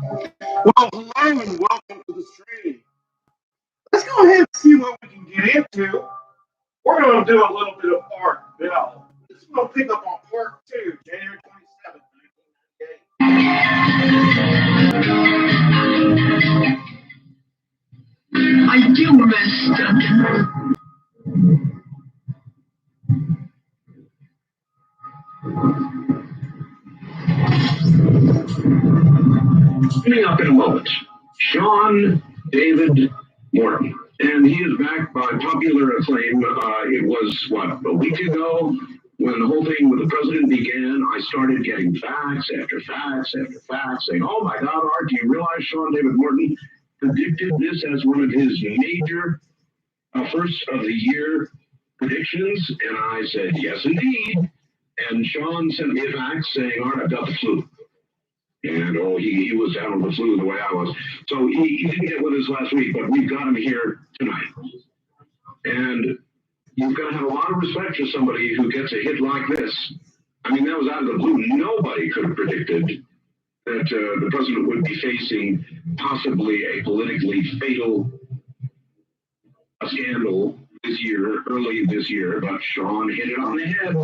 Well, hello and welcome to the stream. Let's go ahead and see what we can get into. We're going to do a little bit of Part Bell. This is going to pick up on Part 2, January 27th, 1998. I do miss Duncan. Coming up in a moment, Sean David Morton. And he is back by popular acclaim. It was, a week ago when the whole thing with the president began. I started getting facts after facts after facts saying, oh my God, Art, do you realize Sean David Morton predicted this as one of his major first of the year predictions? And I said, yes, indeed. And Sean sent me a fax saying, Art, I've got the flu. And he was down with the flu the way I was. So he didn't get with us last week, but we've got him here tonight. And you've got to have a lot of respect for somebody who gets a hit like this. I mean, that was out of the blue. Nobody could have predicted that the president would be facing possibly a politically fatal scandal this year, early this year. But Sean hit it on the head.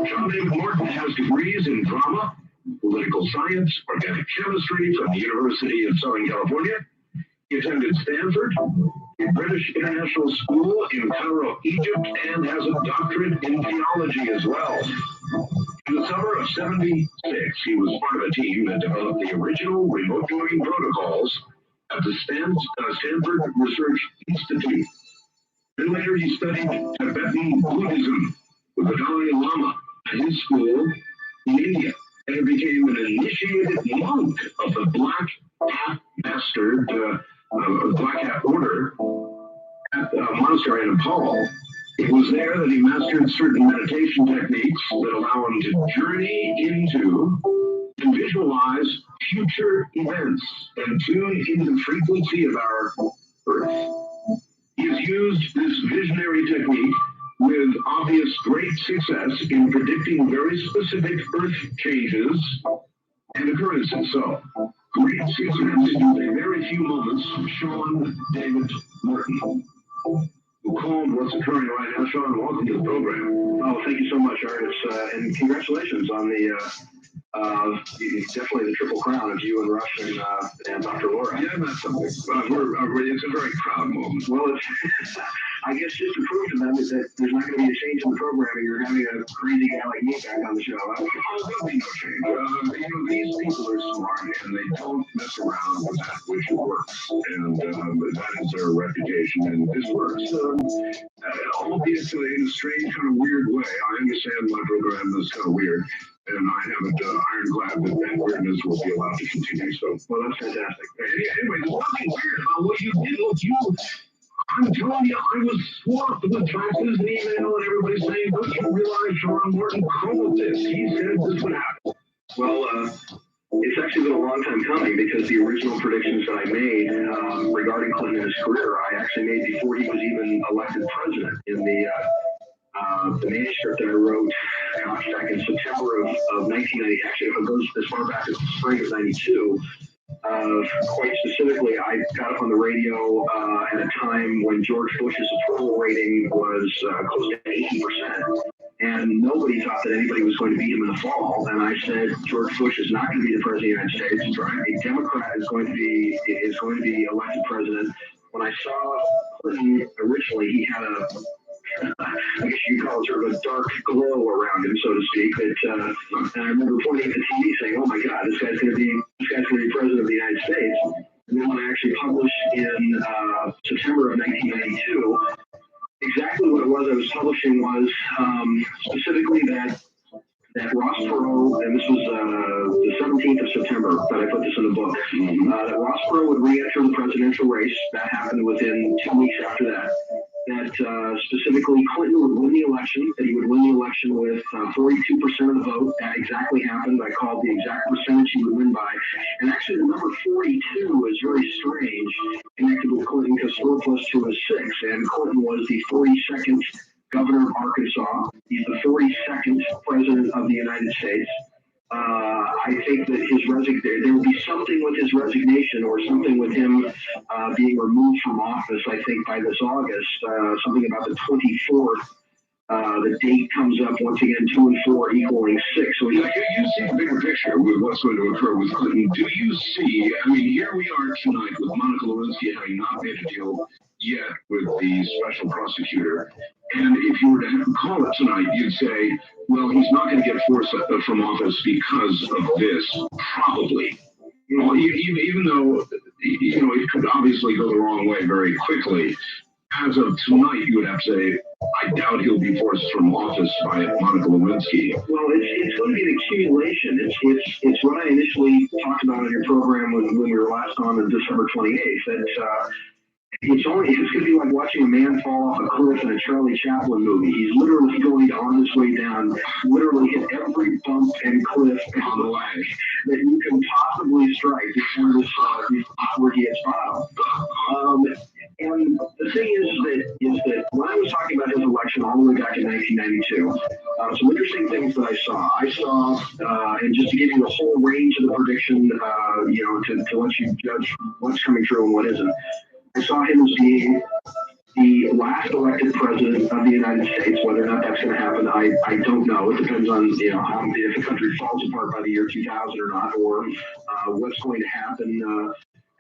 Sean David Morton has degrees in drama, political science, organic chemistry from the University of Southern California. He attended Stanford, a British International School in Cairo, Egypt, and has a doctorate in theology as well. In the summer of '76, he was part of a team that developed the original remote viewing protocols at the Stanford Research Institute. Then later he studied Tibetan Buddhism with the Dalai Lama at his school in India. And became an initiated monk of the Black Hat Master, Black Hat Order at a monastery in Nepal. It was there that he mastered certain meditation techniques that allow him to journey into and visualize future events and tune into the frequency of our Earth. He has used this visionary technique with obvious great success in predicting very specific Earth changes and occurrences. So, great success in very few moments. Sean David Morton, who called what's occurring right now. Sean, welcome to the program. Oh, thank you so much, Art. And congratulations on the definitely the triple crown of you and Rush and Dr. Laura. Yeah, that's something. It's a very proud moment. Well, it's I guess just to prove to them is that there's not going to be a change in the programming. You're having a crazy guy like me back on the show. There'll be no change. These people are smart and they don't mess around with that which works. And that is their reputation. And this works. Albeit in a strange, kind of weird way. I understand my program is kind of weird. And I have it ironclad that weirdness will be allowed to continue. So, well, that's fantastic. Anyway, there's nothing weird about what you did. Look, I'm telling you, I was swamped with faxes and email and everybody saying, don't you realize Sean Morton called this? He said this would happen. Well, it's actually been a long time coming because the original predictions that I made regarding Clinton and his career, I actually made before he was even elected president in the manuscript that I wrote back in September of 1990. Actually, if it goes as far back as the spring of '92, quite specifically, I got up on the radio at a time when George Bush's approval rating was close to 80%. And nobody thought that anybody was going to beat him in the fall. And I said, George Bush is not going to be the president of the United States. A Democrat is going to be elected president. When I saw Clinton originally, he had I guess you call it sort of a dark glow around him, so to speak. And I remember pointing at the TV saying, "Oh my God, this guy's going to be president of the United States." And then when I actually published in September of 1992, exactly what it was I was publishing was specifically that Ross Perot, and this was the 17th of September that I put this in the book, that Ross Perot would re-enter the presidential race. That happened within 2 weeks after that. That specifically Clinton would win the election, that he would win the election with 42% of the vote. That exactly happened. I called the exact percentage he would win by. And actually the number 42 is very strange connected with Clinton because 4 plus 2 is 6. And Clinton was the 42nd governor of Arkansas. He's the 42nd president of the United States. I think that his resignation, there will be something with his resignation or something with him being removed from office, I think, by this August, something about the 24th. The date comes up once again, 2 and 4 equaling 6. So you see the bigger picture with what's going to occur with Clinton. Do you see, I mean, here we are tonight with Monica Lewinsky having not made a deal yet with the special prosecutor. And if you were to call it tonight, you'd say, well, he's not going to get forced from office because of this, probably. Well, even though, it could obviously go the wrong way very quickly, as of tonight, you would have to say, I doubt he'll be forced from office by Monica Lewinsky. Well, it's going to be an accumulation. It's what I initially talked about on your program when we were last on December 28th. That it's going to be like watching a man fall off a cliff in a Charlie Chaplin movie. He's literally going to, on his way down, literally hit every bump and cliff on the way that you can possibly strike before he hits bottom. And the thing is that when I was talking about his election all the way back in 1992, some interesting things that I saw, and just to give you the whole range of the prediction, to let you judge what's coming true and what isn't. I saw him as being the last elected president of the United States. Whether or not that's going to happen, I don't know. It depends on if the country falls apart by the year 2000 or not, or what's going to happen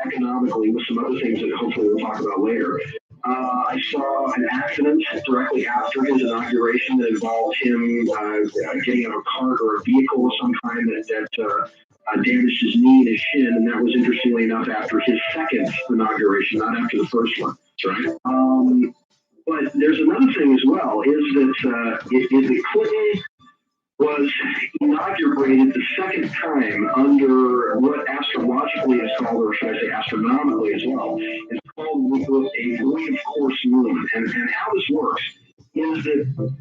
economically with some other things that hopefully we'll talk about later. I saw an accident directly after his inauguration that involved him getting out of a cart or a vehicle of some kind that damaged his knee and his shin, and that was, interestingly enough, after his second inauguration, not after the first one. That's right. But there's another thing as well, is that Clinton was inaugurated the second time under what astrologically is called, or should I say astronomically as well, is called a void of course moon. And how this works is that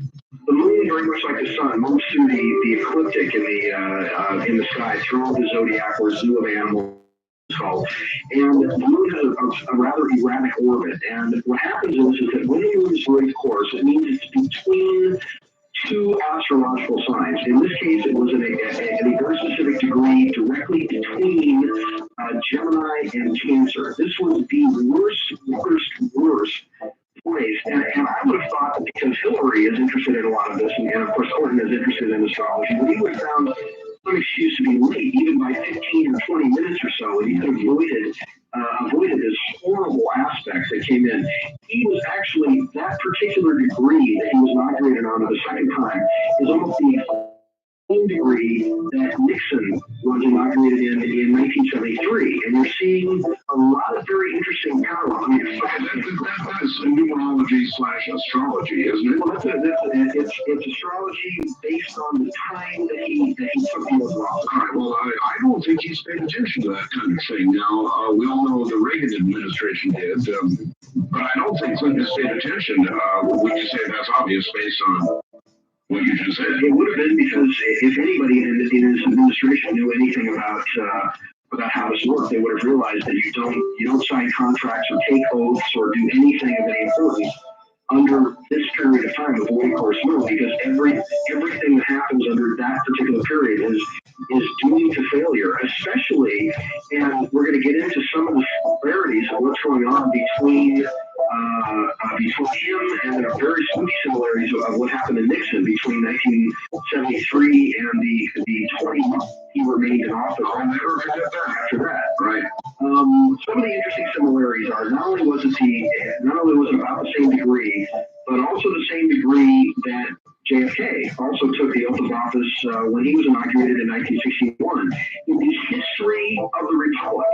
the moon, very much like the sun, moves through the ecliptic in the sky through the zodiac or zoo of animals. Called. And the moon has a rather erratic orbit. And what happens is that when the moon is void of course, it means it's between two astrological signs. In this case, it was in a very specific degree directly between Gemini and Cancer. This was the worst place. And I would have thought that because Hillary is interested in a lot of this, and of course Clinton is interested in astrology, but he would have found some excuse to be late, even by 15 or 20 minutes or so, and he could have avoided this horrible aspect that came in. He was actually, that particular degree that he was inaugurated on the second time is almost the same degree that Nixon was inaugurated in 1973. And you're seeing a lot of very interesting parallels. I mean, that's numerology / astrology, isn't it? Well, it's astrology based on the time that he took the oath of office. All right, well, I don't think he's paid attention to that kind of thing. Now, we all know the Reagan administration did, but I don't think Clinton has paid attention. Would you say that's obvious based on what you just said? It would have been, because if anybody in his administration knew anything about how this worked, they would have realized that you don't sign contracts or take oaths or do anything of any importance under this period of time of void course moon, because everything that happens under that particular period is doomed to failure, especially, and we're going to get into some of the similarities of what's going on between him and the very spooky similarities of what happened to Nixon between 1973 and the 20 months he remained in office after that. Right. Some of the interesting similarities are not only was it about the same degree, but also the same degree that JFK also took the oath of office when he was inaugurated in 1961. In the history of the Republic,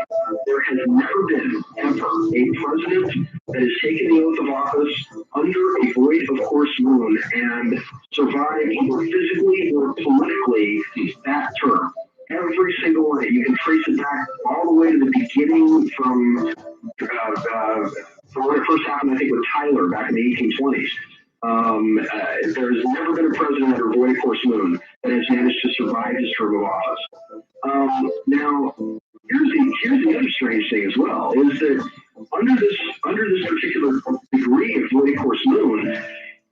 there has never been, ever, a president that has taken the oath of office under a void of course moon and survived either physically or politically that term. Every single one. You can trace it back all the way to the beginning from when it first happened, I think, with Tyler back in the 1820s. There's never been a president under void of course moon that has managed to survive his term of office. Now, here's the other strange thing as well, is that under this particular degree of void of course moon,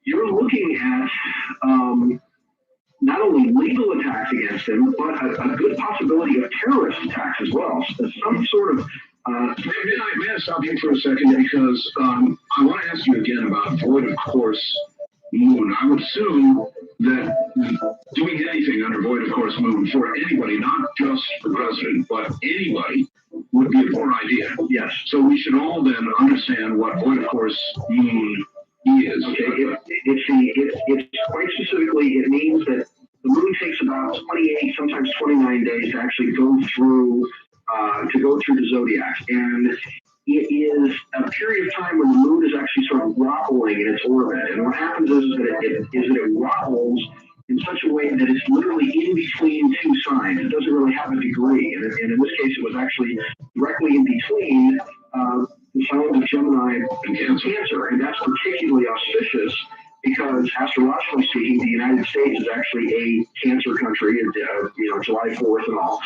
you're looking at not only legal attacks against him, but a good possibility of terrorist attacks as well. So some sort of may I stop you for a second because I want to ask you again about void of course moon. I would assume that doing anything under void of course moon for anybody, not just the president, but anybody, would be a poor idea. Yes. So we should all then understand what void of course moon is. Okay. It's quite specifically, it means that the moon takes about 28, sometimes 29 days to actually go through the zodiac, and it is a period of time when the moon is actually sort of wobbling in its orbit. And what happens is that it wobbles in such a way that it's literally in between two signs. It doesn't really have a degree, and in this case, it was actually directly in between the signs of Gemini and Cancer, and that's particularly auspicious because astrologically speaking, the United States is actually a Cancer country, July 4th and all,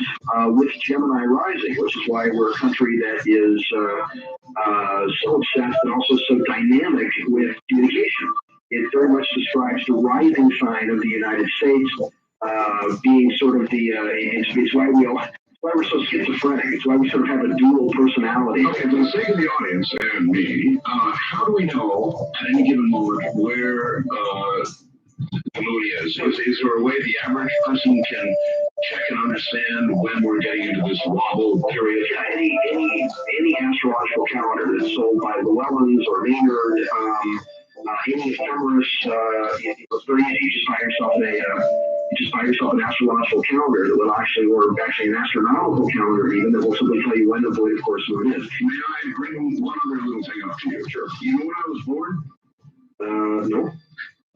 with Gemini rising, which is why we're a country that is so obsessed and also so dynamic with communication. It very much describes the rising sign of the United States being sort of it's why we're so schizophrenic. It's why we sort of have a dual personality. Okay, for the sake of the audience and me, how do we know at any given moment where the moon is? Is there a way the average person can check and understand when we're getting into this wobble period? Yeah, any astrological calendar that's sold by Llewellyn's or Maynard, any ephemeris, it's very easy. You just buy yourself an astrological calendar that will or actually an astronomical calendar even that will simply tell you when the void of course moon is. May I bring one other little thing up to you? Sure. You know when I was born? No.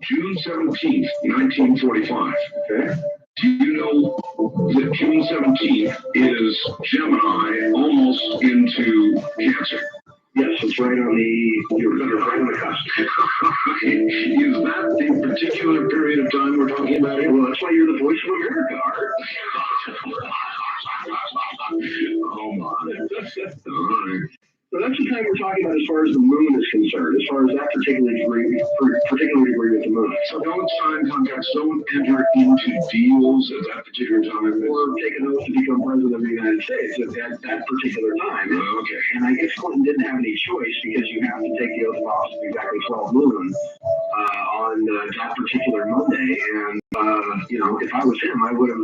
June 17th, 1945. Okay. Do you know that June 17th is Gemini almost into Cancer? Yes, it's right on you're right on the cusp. Is that the particular period of time we're talking about here? Well, that's why you're the voice of America, Art. Oh my. All right. So that's the time we're talking about as far as the moon is concerned, as far as that particular degree with the moon. So don't sign contracts, don't enter into deals at that particular time. Or take an oath to become president of the United States at that particular time. Okay. And I guess Clinton didn't have any choice because you have to take the oath of office at exactly 12 noon on that particular Monday. And, if I was him, I would have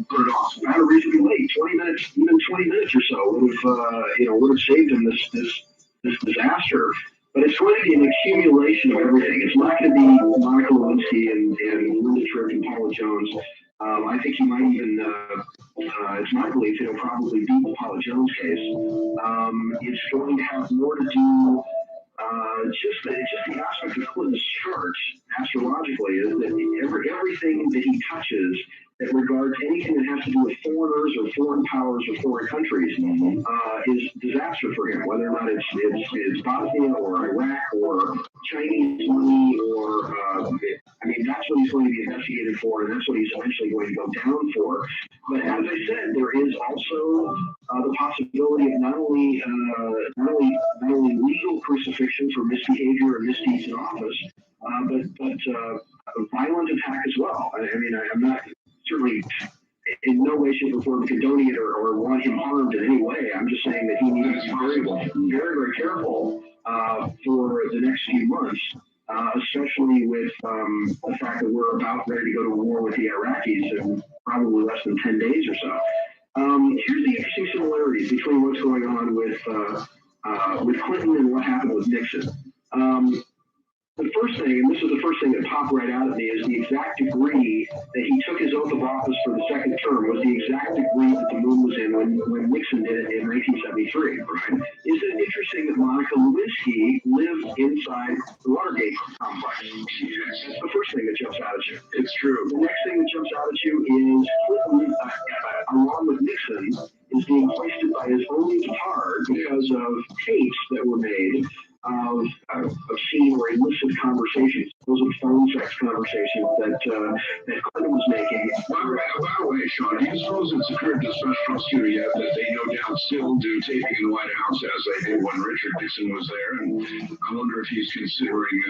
put it off. Not a reason to be late. 20 minutes, even 20 minutes or so would have saved him this disaster. But it's going to be an accumulation of everything. It's not going to be Monica Lewinsky and Linda Tripp and Paula Jones. I think he might even, it's my belief, he'll probably beat the Paula Jones case. It's going to have more to do just the aspect of Clinton's chart astrologically is that everything that he touches that regards anything that has to do with foreigners or foreign powers or foreign countries is disaster for him, whether or not it's Bosnia or Iraq or Chinese money or that's what he's going to be investigated for, and that's what he's eventually going to go down for. But as I said, there is also the possibility of not only legal crucifixion for misbehavior or misdeeds in office, but a violent attack as well. I'm not certainly in no way, shape, or form condoning it or want him harmed in any way. I'm just saying that he needs to be very, very careful for the next few months, especially with the fact that we're about ready to go to war with the Iraqis in probably less than 10 days or so. Here's the interesting similarities between what's going on with Clinton and what happened with Nixon. The first thing, and this is the first thing that popped right out at me, is the exact degree that he took his oath of office for the second term was the exact degree that the moon was in when Nixon did it in 1973, right? Isn't it interesting that Monica Lewinsky lived inside the Watergate complex? Yes. That's the first thing that jumps out at you. It's true. The next thing that jumps out at you is Clinton, along with Nixon, is being hoisted by his own petard because of tapes that were made obscene or illicit conversations, those are phone sex conversations that Clinton was making. By the way, Sean, do you suppose it's occurred to the special prosecutor yet that they no doubt still do taping in the White House as they did when Richard Nixon was there? And I wonder if he's considering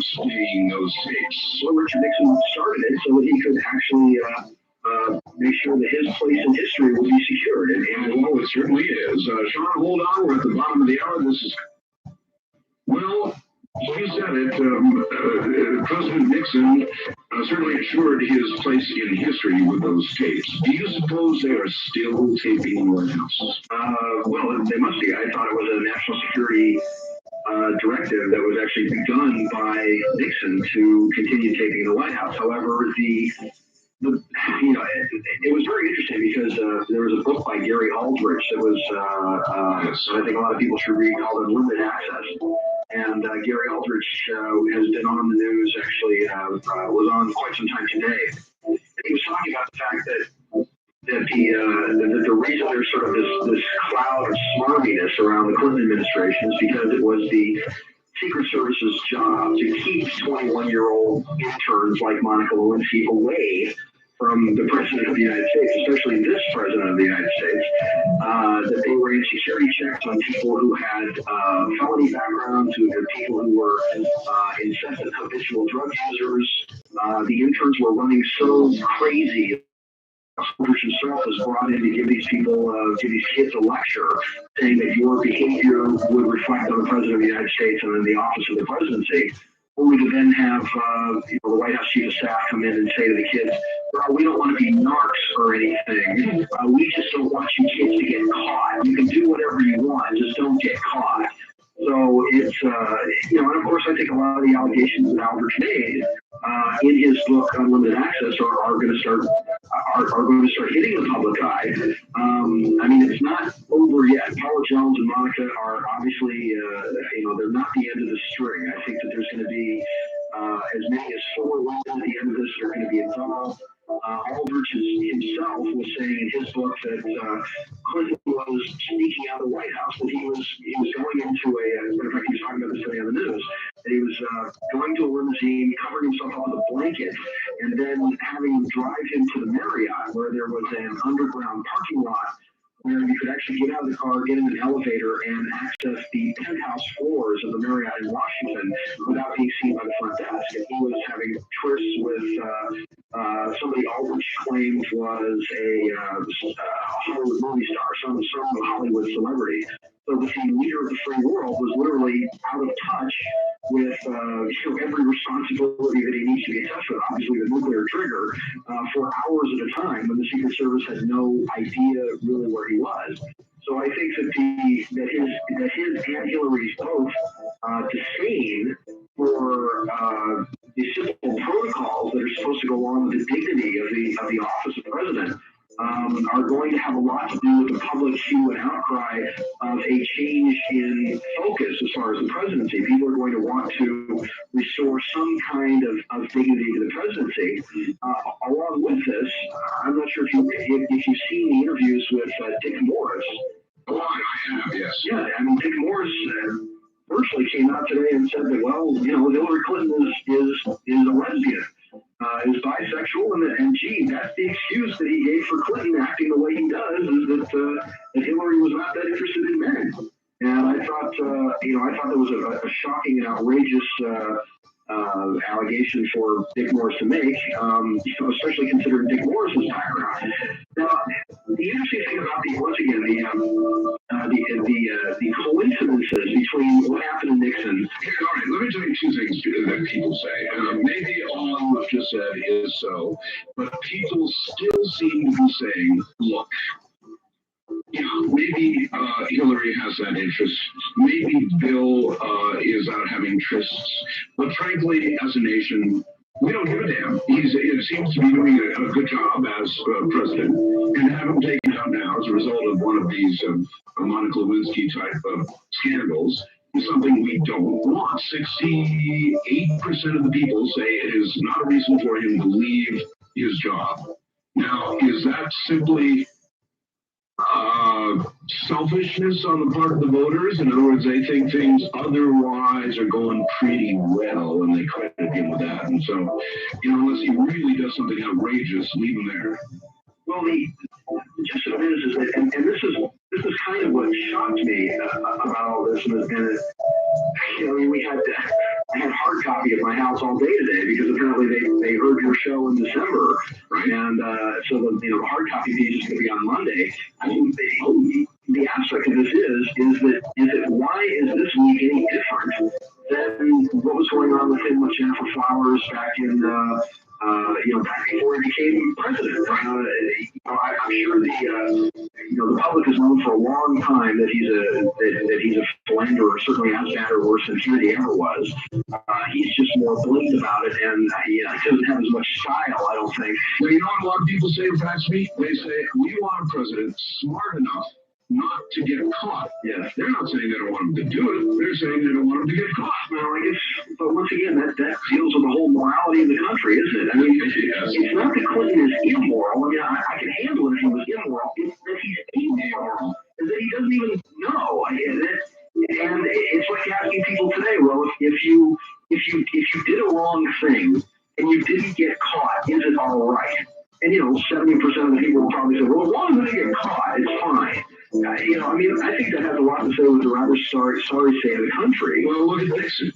studying those tapes. Well, Richard Nixon started it so that he could actually make sure that his place in history would be secured. And well, it certainly is. Sean, hold on. We're at the bottom of the hour. This is... Well, you said it. President Nixon certainly assured his place in history with those tapes. Do you suppose they are still taping in the White House? Well, they must be. I thought it was a national security directive that was actually begun by Nixon to continue taping in the White House. However, it was very interesting because there was a book by Gary Aldrich that was, I think a lot of people should read, called Unlimited Access. And Gary Aldrich has been on the news, actually, was on quite some time today. And he was talking about the fact that the reason there's sort of this cloud of smarminess around the Clinton administration is because it was the Secret Service's job to keep 21-year-old interns like Monica Lewinsky away from the President of the United States, especially this President of the United States, that they ran security checks on people who had felony backgrounds, who had people who were incessant habitual drug users. The interns were running so crazy. Aldrich himself was brought in to give these people, give these kids a lecture, saying that your behavior would reflect on the President of the United States and in the office of the presidency, only to then have the White House Chief of Staff come in and say to the kids, well, we don't want to be narcs or anything. We just don't want you kids to get caught. You can do whatever you want, just don't get caught. So it's, and of course, I think a lot of the allegations that Aldrich made in his book Unlimited Access are going to start hitting the public eye. I mean, it's not over yet. Paula Jones and Monica are obviously, they're not the end of the string. I think that there's going to be as many as 4 women at the end of this that are going to be involved. Aldrich himself was saying in his book that Clinton was sneaking out of the White House, that he was going into as a matter of fact, he was talking about this today on the news, that he was going to a limousine, covering himself up with a blanket, and then having them drive him to the Marriott, where there was an underground parking lot where you could actually get out of the car, get in an elevator, and access the penthouse floors of the Marriott in Washington without being seen by the front desk. And he was having trysts with somebody Aldrich claimed was a Hollywood movie star, some Hollywood celebrity. So the leader of the free world was literally out of touch with every responsibility that he needs to be in touch with, obviously the nuclear trigger, for hours at a time when the Secret Service had no idea really where he was. So I think that his and Hillary's both disdain for the simple protocols that are supposed to go along with the dignity of the office of president are going to have a lot to do with the public hue and outcry of a change in focus as far as the presidency. People are going to want to restore some kind of dignity to the presidency. Along with this, I'm not sure if you've seen the interviews with Dick Morris. Oh, I have, yes. Yeah, I mean, Dick Morris virtually came out today and said that, well, Hillary Clinton is a lesbian. Is bisexual, and gee, that's the excuse that he gave for Clinton acting the way he does, is that Hillary was not that interested in men. And I thought, that was a shocking and outrageous allegation for Dick Morris to make, especially considering Dick Morris's background. Now, the interesting thing about the coincidences between what happened to Nixon. All right, let me tell you 2 things that people say. Maybe all you've just said is so, but people still seem to be saying, look, maybe Hillary has that interest. Maybe Bill is out having trysts. But frankly, as a nation, we don't give a damn. It seems to be doing a good job as president, and have him taken out now as a result of one of these Monica Lewinsky type of scandals is something we don't want. 68% of the people say it is not a reason for him to leave his job. Now, is that simply selfishness on the part of the voters. In other words, they think things otherwise are going pretty well, and they credit him with that. And so, unless he really does something outrageous, leave him there. Well, the gist of it is that, and this is kind of what shocked me about all this, and I had hard copy at my house all day today because apparently they heard your show in December, right? And so the hard copy piece is going to be on Monday. I mean, the aspect of this is why is this week any different than what was going on with him with Jennifer Flowers back in back before he became president? I'm sure the public has known for a long time that he's a philanderer, certainly as bad or worse than Kennedy ever was. He's just more blatant about it, and he doesn't have as much style, I don't think. Well, you know what a lot of people say about me? They say, we want a president smart enough not to get caught. Yes. They're not saying they don't want him to do it. They're saying they don't want him to get caught. Well, I guess, but once again, that deals with the whole morality of the country, isn't it? I mean, it's not that Clinton is immoral. I mean, I can handle it if he was immoral. It's that he's amoral. Is that he doesn't even know. And it's like asking people today, well, if you did a wrong thing and you didn't get caught, is it all right? And 70% of the people will probably say, well, as long as I get caught, it's fine. I think that has a lot to say with the rather sorry state of the country. Well, look at Nixon.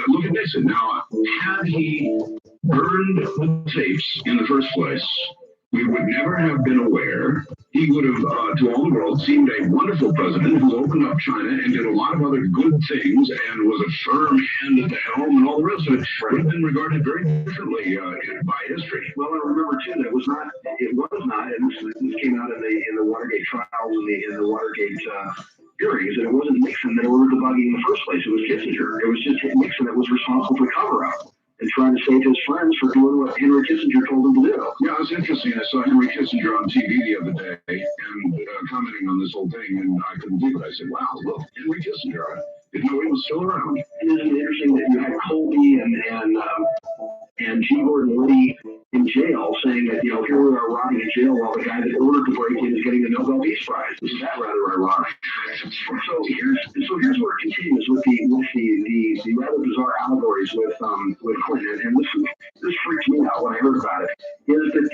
Look at Nixon. Now, had he burned the tapes in the first place, we would never have been aware. He would have, to all the world, seemed a wonderful president who opened up China and did a lot of other good things and was a firm hand at the helm and all the rest of it. Would have been regarded very differently by history. Well, I remember too that it was not, and this came out in the Watergate trials and in the Watergate hearings, that it wasn't Nixon that ordered the bugging in the first place. It was Kissinger. It was just Nixon that was responsible for the cover-up and trying to save his friends for doing what Henry Kissinger told him to do. Yeah, it's interesting. I saw Henry Kissinger on TV the other day and commenting on this whole thing, and I couldn't believe it. I said, wow, look, Henry Kissinger. I didn't know he was still around. And isn't it interesting that you had Colby and G. Gordon Liddy in jail saying that, here we are rotting in jail while the guy that ordered the break-in is getting the Nobel Peace Prize. Isn't that rather ironic? So here's where it continues with the rather bizarre allegories with Clinton, and this freaked me out when I heard about it, is that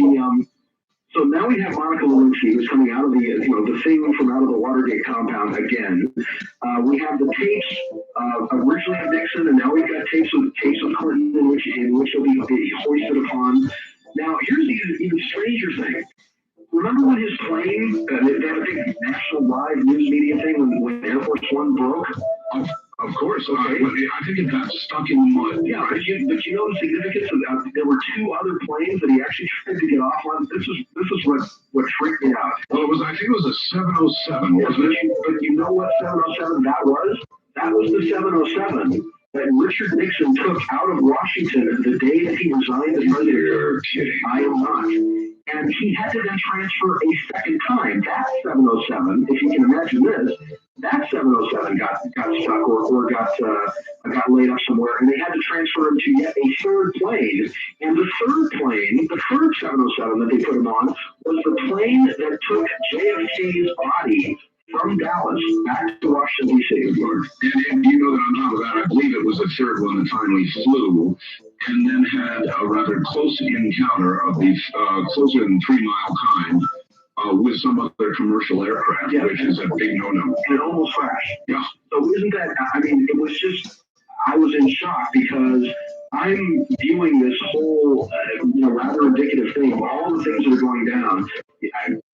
so now we have Monica Lewinsky, who's coming out of the thing from out of the Watergate compound again. We have the tapes originally of Nixon, and now we've got tapes of Clinton in which he'll be hoisted upon. Now, here's the even stranger thing. Remember when his plane, they had a big national live news media thing when Air Force One broke? Of course. Okay. I think it got stuck in mud. Yeah, but you know the significance of there were two other planes that he actually tried to get off on. This is what freaked me out. Well, I think it was a 707, wasn't it? But you know what 707 that was? That was the 707 that Richard Nixon took out of Washington the day that he resigned as president. You're kidding. I am not. And he had to then transfer a second time. That 707, if you can imagine this, that 707 got stuck or got laid up somewhere, and they had to transfer him to yet a third plane. And the third plane, the third 707 that they put him on, was the plane that took JFK's body from Dallas back to Washington, D.C. And you know that on top of that, I believe it was the third one that finally flew, and then had a rather close encounter of the closer than 3 mile kind with some other commercial aircraft, which is a big no-no. And it almost crashed. Yeah. So isn't that, it was just, I was in shock because I'm viewing this whole, rather indicative thing of all the things that are going down.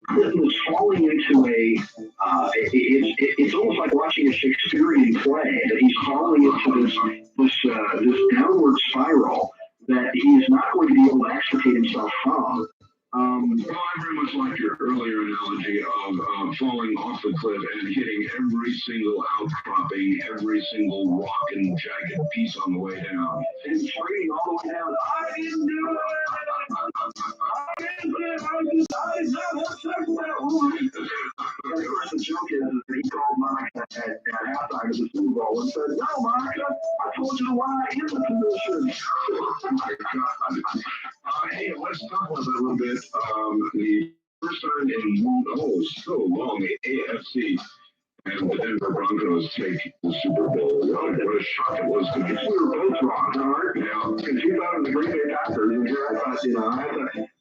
Clinton is falling into it's almost like watching a Shakespearean play, that he's falling into this downward spiral that he's not going to be able to extricate himself from. Well, I very much like your earlier analogy of falling off the cliff and hitting every single outcropping, every single rock and jagged piece on the way down. And screaming all the way down, I didn't do it! I didn't do it! I did not have sex with that woman! And of course, the joke is that he called Monica at halftime of the Super Bowl and said, no, Monica, I told you to lie in the position. Hey, let's talk about that a little bit. The first time in so long, the AFC and the Denver Broncos take the Super Bowl. What a shock it was to me. We were both wrong, Howard. Yeah, because you thought it was the Green Bay Packers, and here I thought,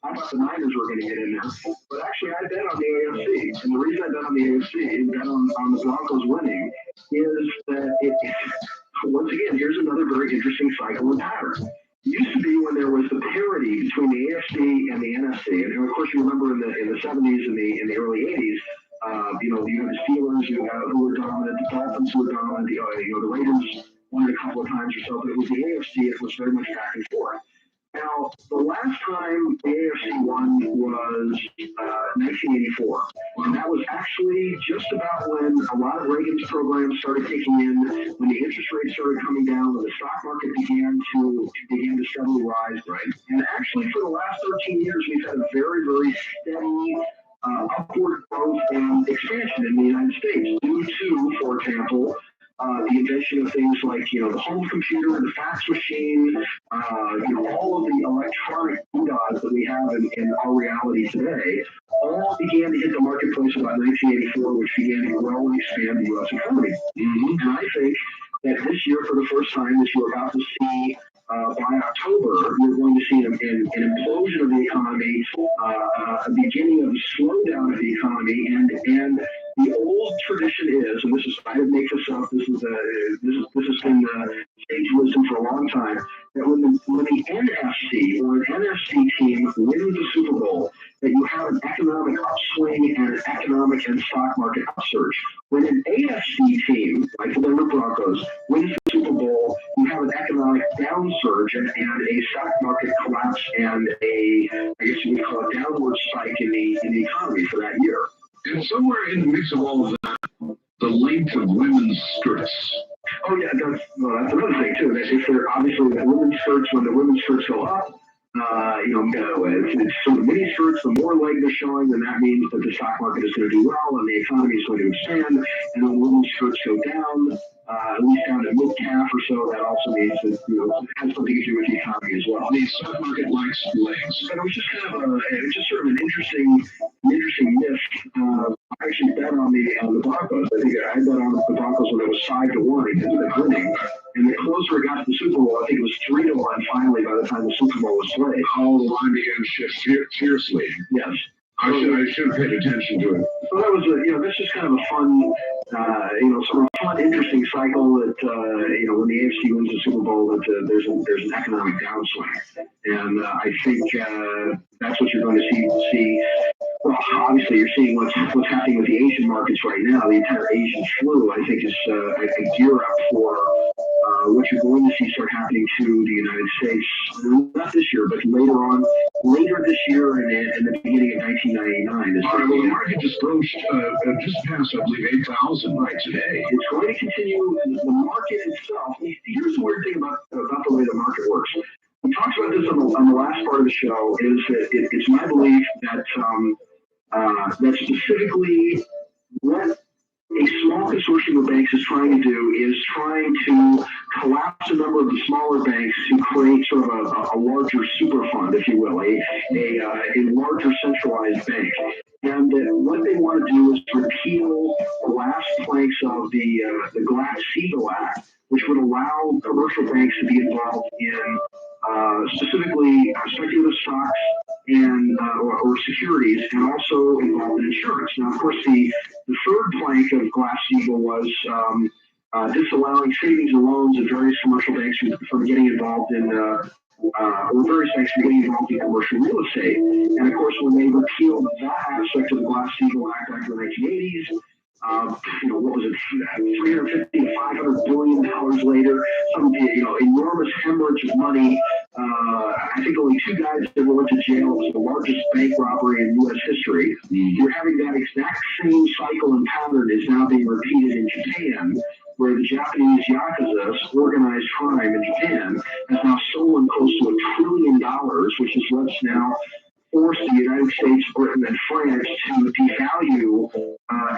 I thought the Niners were going to get in there. But actually, I bet on the AFC, and the reason I bet on the AFC and bet on the Broncos winning is that once again, here's another very interesting cycle and pattern. It used to be when there was the parity between the AFC and the NFC, and of course you remember in the 70s and the early 80s. You have the Steelers who were dominant, the Dolphins who were dominant, the Raiders won it a couple of times or so, but it was the AFC, it was very much back and forth. Now, the last time the AFC won was 1984, and that was actually just about when a lot of Reagan's programs started kicking in, when the interest rates started coming down, when the stock market began to steadily rise, right? And actually, for the last 13 years, we've had a very, very steady upward growth and expansion in the United States due to, for example, the invention of things like, the home computer, the fax machine, all of the electronic doodads that we have in our reality today, all began to hit the marketplace about 1984, which began to grow and expand the U.S. economy. Mm-hmm. And I think that this year, for the first time, as you're about to see by October, you're going to see an implosion of the economy, a beginning of a slowdown of the economy, and the old tradition is, and this is, I didn't make this up, this has been stage wisdom for a long time, that when the NFC or an NFC team wins the Super Bowl, that you have an economic upswing and an economic and stock market upsurge. When an AFC team, like the Denver Broncos, wins the Super Bowl, you have an economic downsurge and a stock market collapse and I guess you would call it downward spike in the economy for that year. And somewhere in the mix of all of that, the length of women's skirts. Oh yeah, that's another thing too. If they're obviously the women's skirts, when the women's skirts go up, it's sort of mini skirts, the more leg they're showing, then that means that the stock market is going to do well and the economy is going to expand. And when women's skirts go down, at least down to mid-calf or so, that also means that, it has something to do with the economy as well. The stock market likes legs. And it was just kind of sort of an interesting myth. I actually bet on the Broncos. I think I bet on the Broncos when it was 5-1 because of winning. And the closer it got to the Super Bowl, I think it was 3-1 finally by the time the Super Bowl was played. Oh, the line began to shift fiercely. Yes. I should have paid attention to it. So that was that's just kind of a fun, sort of fun, interesting cycle that, when the AFC wins the Super Bowl, that there's an economic downswing. And I think that's what you're going to see. Well, obviously, you're seeing what's happening with the Asian markets right now. The entire Asian flu, I think, is a gear up for what you're going to see start happening to the United States. Not this year, but later this year and the beginning of 1999. All right, well, the market just broached, just passed, I believe, 8,000 right today. It's going to continue. The market itself. Here's the weird thing about the way the market works. We talked about this on the last part of the show. Is that it's my belief that that specifically what a small consortium of banks is trying to do is trying to collapse a number of the smaller banks to create sort of a larger super fund, if you will, a larger centralized bank. And what they want to do is repeal the last planks of the Glass-Steagall Act, which would allow commercial banks to be involved in specifically speculative stocks and or securities, and also involved in insurance. Now, of course, the third plank of Glass-Steagall was disallowing savings and loans of various commercial banks from getting involved in or various banks from getting involved in commercial real estate. And of course, when they repealed that aspect of the Glass-Steagall Act back in the 1980s, what was it, 350 to 500 billion dollars later, some enormous hemorrhage of money. I think only 2 guys ever went to jail. It was the largest bank robbery in U.S. history. You're having that exact same cycle and pattern is now being repeated in Japan, where the Japanese Yakuza, organized crime in Japan, has now stolen close to $1 trillion, which is what's now forced the United States, Britain, and France to devalue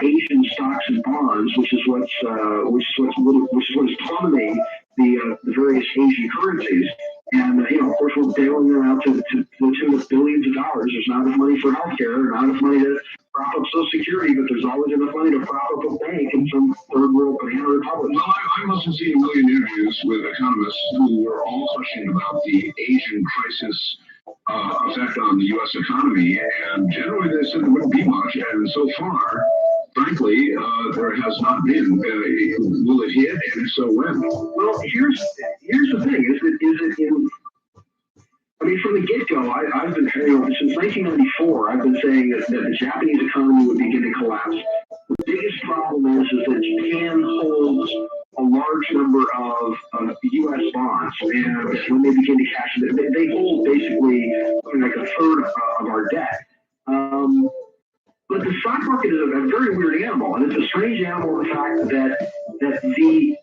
Asian stocks and bonds, which is what is plummeting the various Asian currencies. And, of course, we're bailing them out to the tune of billions of dollars. There's not enough money for healthcare, not enough money to prop up Social Security, but there's always enough money to prop up a bank in some third world banana republic. Well, I must have seen a million interviews with economists who were all questioning about the Asian crisis effect on the U.S. economy, and generally they said there wouldn't be much, and so far, frankly, there has not been. Will it hit, and if so, when? Well, here's the thing: is it in? I mean, from the get-go, I've been since 1994. I've been saying that the Japanese economy would begin to collapse. The biggest problem is that Japan holds a large number of U.S. bonds, and when they begin to cash it, they hold basically like a third of our debt. But the stock market is a very weird animal, and it's a strange animal in the fact that the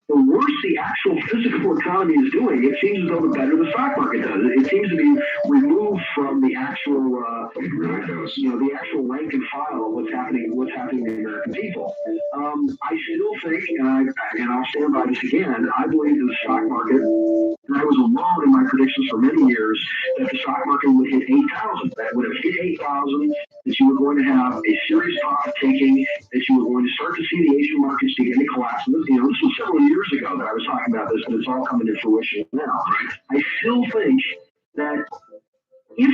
worse the actual physical economy is doing, it seems as though the better the stock market does. It seems to be removed from the actual, the actual rank and file of what's happening to the American people. I still think, and I'll stand by this again, I believe that the stock market, and I was alone in my predictions for many years, that the stock market would hit 8,000. That would have hit 8,000, that you were going to have a serious profit taking, that you were going to start to see the Asian markets begin to collapse. This was several years ago that I was talking about this, but it's all coming to fruition now. I still think that if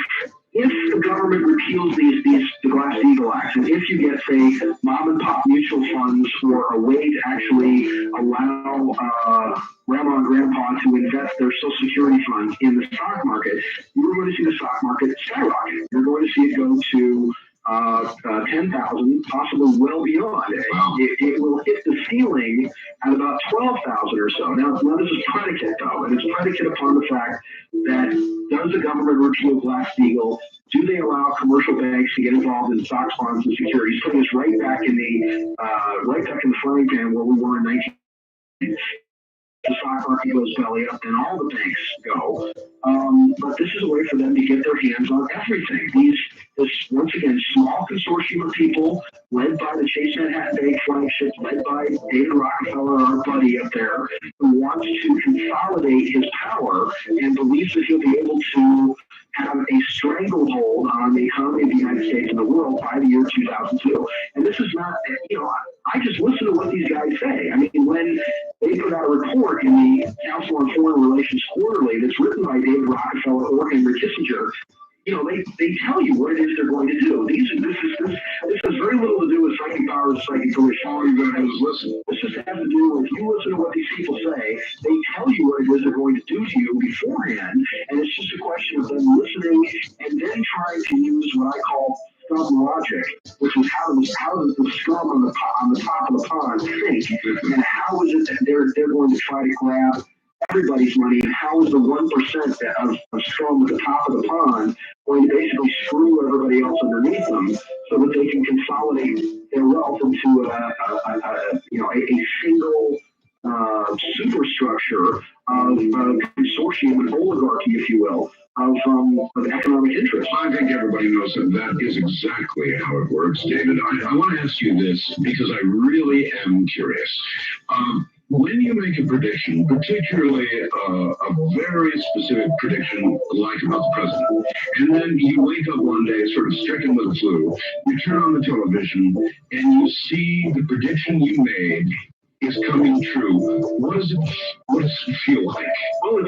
the government repeals the Glass-Steagall Act, and if you get, say, mom and pop mutual funds or a way to actually allow grandma and grandpa to invest their Social Security funds in the stock market, you're going to see the stock market skyrocket. You're going to see it go to 10,000, possibly well beyond. It will hit the ceiling at about 12,000 or so. Now this is predicate, though, and it's predicate upon the fact that does the government repeal Glass-Steagall? Do they allow commercial banks to get involved in stocks, bonds, and securities? Putting us right back in the frying pan where we were in 19. The stock market goes belly up, and all the banks go. But this is a way for them to get their hands on everything. This once again, small consortium of people led by the Chase Manhattan Bank flagship, led by David Rockefeller, our buddy up there, who wants to consolidate his power and believes that he'll be able to have a stranglehold on the economy of the United States and the world by the year 2002. And this is not, I just listen to what these guys say. I mean, when they put out a report in the Council on Foreign Relations Quarterly that's written by David Rockefeller or Henry Kissinger, they tell you what it is they're going to do. This has very little to do with psychic powers, psychic volition. All you're going to do is listen. This just has to do with you listen to what these people say. They tell you what it is they're going to do to you beforehand, and it's just a question of them listening and then trying to use what I call scum logic, which is how does the scum on the top of the pond think, and how is it that they're going to try to grab everybody's money, and how is the 1% of scum at the top of the pond going to basically screw everybody else underneath them so that they can consolidate their wealth into a single superstructure of consortium and oligarchy, if you will, of economic interest. I think everybody knows that is exactly how it works. David, I want to ask you this because I really am curious. When you make a prediction, particularly a very specific prediction like about the president, and then you wake up one day sort of stricken with the flu, you turn on the television and you see the prediction you made is coming true, what does it feel like? Well,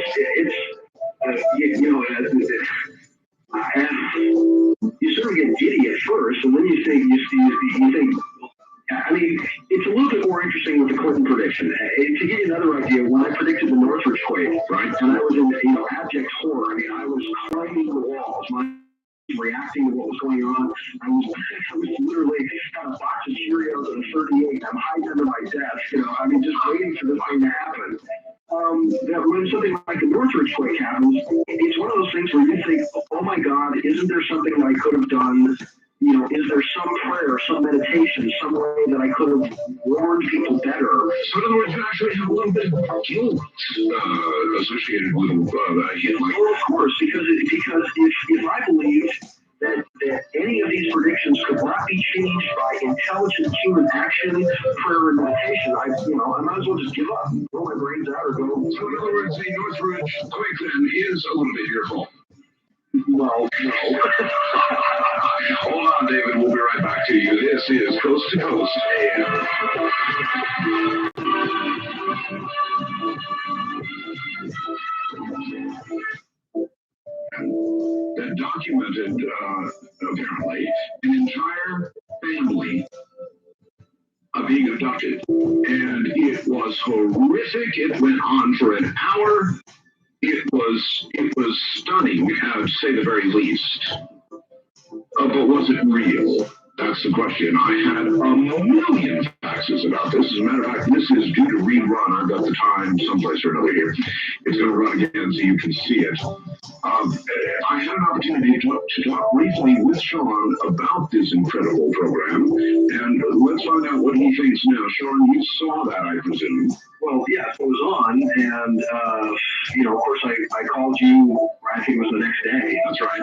you sort of get giddy at first, and then you think, I mean, it's a little bit more interesting with the Clinton prediction. To give you another idea, when I predicted the Northridge quake, right, and I was in abject horror. I mean, I was climbing the walls. Reacting to what was going on. I was literally had a box of Cheerios and a 38. I'm hiding under my desk, I mean, just waiting for this thing to happen. That when something like the Northridge quake happens, it's one of those things where you think, oh my God, isn't there something that I could have done? Is there some prayer, some meditation, some way that I could have warned people better? So in other words, you actually have a little bit of guilt associated with a hit like that. Well, of course, because if I believed that any of these predictions could not be changed by intelligent human action, prayer, and meditation, I might as well just give up, throw my brains out, or go. So in other words, the Northridge Quicksand is a little bit your fault. Well, no. Hold on, David. We'll be right back to you. This is Coast to Coast. That documented, apparently, an entire family being abducted. And it was horrific. It went on for an hour. It was stunning, to say the very least. But was it real? That's the question. I had a million faxes about this. As a matter of fact, this is due to rerun. I've got the time someplace or another here. It's going to run again so you can see it. I had an opportunity to talk briefly with Sean about this incredible program, and let's find out what he thinks now. Sean, you saw that, I presume. Well, yes, it was on, and of course, I called you. I think it was the next day. That's right.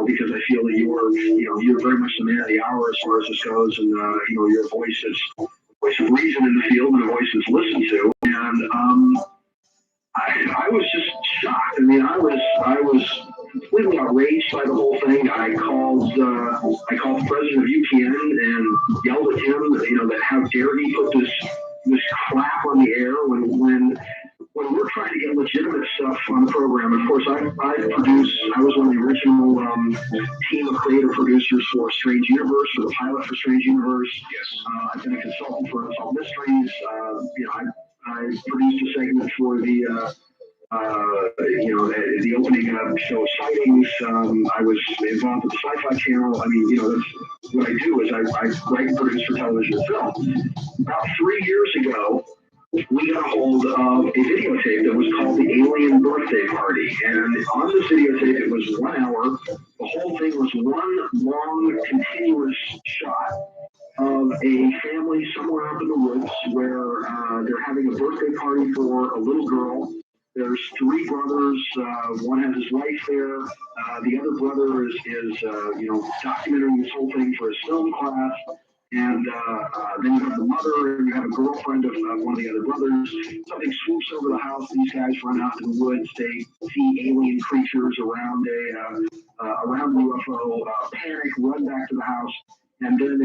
Because I feel that you're very much the man of the hour as far as this goes, and your voice of reason in the field and a voice that's listened to. And I was just shocked. I mean, I was completely outraged by the whole thing. I called the president of UPN and yelled at him, that how dare he put this crap on the air when we're trying to get legitimate stuff on the program. Of course, I was one of the original team of creative producers for Strange Universe, for the pilot for Strange Universe. Yes. I've been a consultant for Unsolved Mysteries. I produced a segment for the opening show Sightings. I was involved with the Sci-Fi Channel. I mean, that's what I do is I write and produce for television and film. About 3 years ago, we got a hold of a videotape that was called the Alien Birthday Party. And on this videotape, it was 1 hour. The whole thing was one long, continuous shot of a family somewhere up in the woods where they're having a birthday party for a little girl. There's 3 brothers. One has his wife there. The other brother is documenting this whole thing for his film class. And then you have the mother, and you have a girlfriend of one of the other brothers. Something swoops over the house. These guys run out in the woods. They see alien creatures around around the UFO. Panic, run back to the house, and then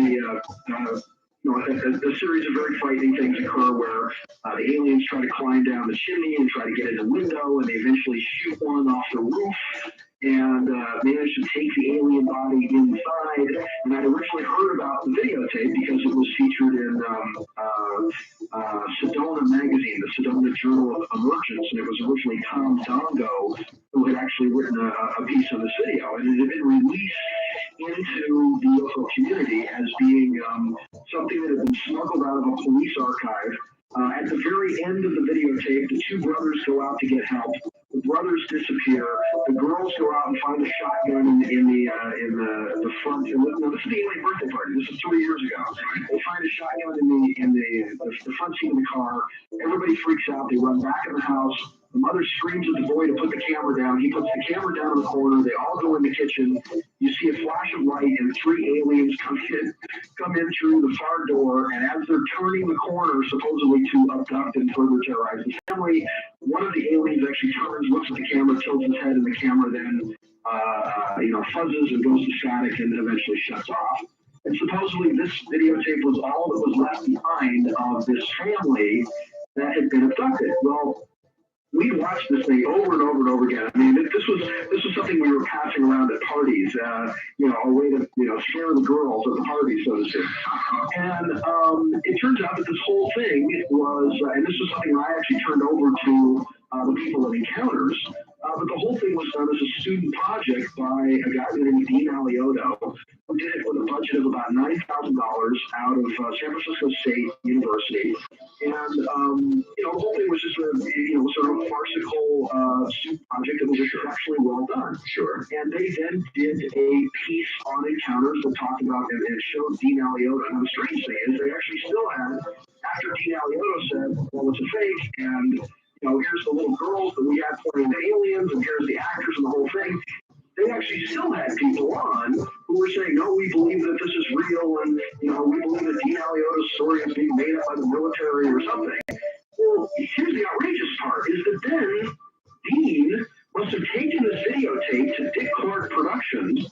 a series of very frightening things occur where the aliens try to climb down the chimney and try to get in the window, and they eventually shoot one off the roof and manage to take the alien body inside. And I'd originally heard about the videotape because it was featured in Sedona magazine, the Sedona Journal of Emergence, and it was originally Tom Dongo who had actually written a piece of this video, and it had been released into the UFO community as being something that had been smuggled out of a police archive. At the very end of the videotape, the 2 brothers go out to get help. The brothers disappear. The girls go out and find a shotgun in the front. This is the alien birthday party. This is 3 years ago. They find a shotgun in the front seat of the car. Everybody freaks out. They run back in the house. The mother screams at the boy to put the camera down. He puts the camera down in the corner. They all go in the kitchen. You see a flash of light, and 3 aliens come in through the far door. And as they're turning the corner, supposedly to abduct and further terrorize the family, one of the aliens actually turns, looks at the camera, tilts his head, and the camera then fuzzes and goes to static and eventually shuts off. And supposedly this videotape was all that was left behind of this family that had been abducted. Well, we watched this thing over and over and over again. I mean, this was something we were passing around at parties, a way to scare the girls at the party, so to speak. And it turns out that this whole thing was, and this was something I actually turned over to the people at Encounters. But the whole thing was done as a student project by a guy named Dean Alioto, who did it with a budget of about $9,000 out of San Francisco State University. And, the whole thing was just sort of a farcical student project that was exceptionally well done. Sure. And they then did a piece on Encounters that talked about and it showed Dean Alioto. And the strange thing is they actually still had, after Dean Alioto said, well, it's a fake, and here's the little girls that we had playing the aliens, and here's the actors and the whole thing. They actually still had people on who were saying, no, we believe that this is real, and we believe that Dean Alioto's story is being made up by the military or something. Well, here's the outrageous part, is that then Dean must have taken this videotape to Dick Clark Productions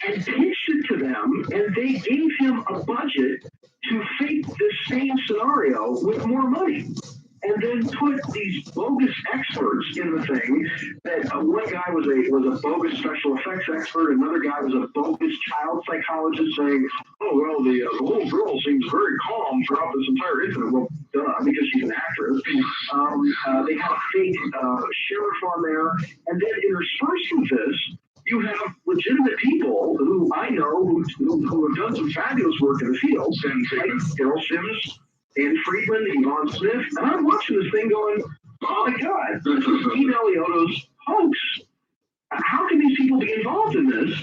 and pitched it to them, and they gave him a budget to fake this same scenario with more money. And then put these bogus experts in the thing. That one guy was a bogus special effects expert. Another guy was a bogus child psychologist saying, "Oh well, the little girl seems very calm throughout this entire incident." Well, duh, because she's an actress. They had a fake sheriff on there, and then interspersed with this, you have legitimate people who I know who have done some fabulous work in the field, like Daryl Sims, Dan Friedman, Yvonne Smith, and I'm watching this thing going, oh my God, this is Dean Alioto's hoax. How can these people be involved in this?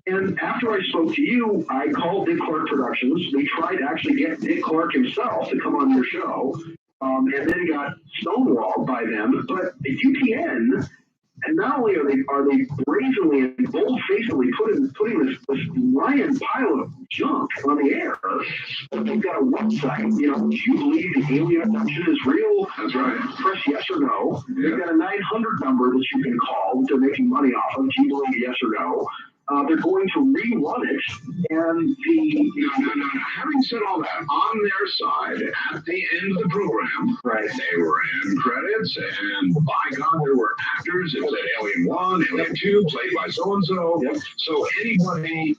And after I spoke to you, I called Dick Clark Productions. We tried to actually get Dick Clark himself to come on your show, and then got stonewalled by them. But the UPN, and not only are they brazenly and bold-facedly putting this lion pile of junk on the air, but they've got a website. Do you believe the alien abduction is real? That's right. Press yes or no. Yeah. They've got a 900 number that you can call that they're making money off of. Do you believe yes or no? They're going to rerun it, and No. Having said all that, on their side, at the end of the program, right, they were in credits, and by God, there were actors. It said Alien 1, Alien 2, played by so-and-so. Yep. So anybody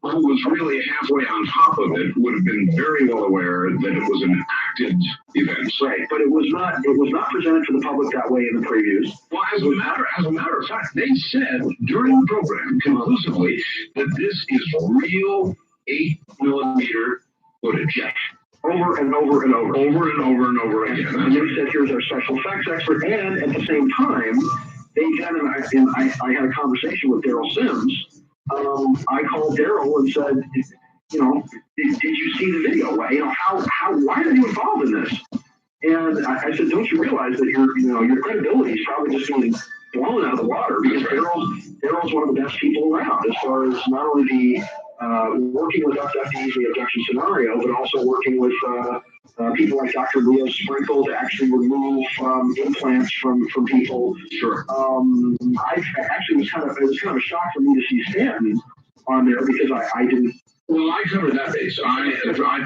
who was really halfway on top of it would have been very well aware that it was an acted event. Right, but it was not presented to the public that way in the previews. Well, as a matter of fact, they said during the program conclusively that this is real 8mm footage. Yes. Over and over and over. Over and over and over again. And they said, here's our special effects expert. And at the same time, they then, and I had a conversation with Daryl Sims. I called Daryl and said, did you see the video? Why are you involved in this? And I said, don't you realize that your credibility is probably just getting blown out of the water, because Daryl's one of the best people around as far as not only the working with abductees, the abduction scenario, but also working with people like Dr. Leo Sprinkle to actually remove implants from people. Sure. I actually it was kind of a shock for me to see Stanton on there, because I didn't. Well, I covered that base. I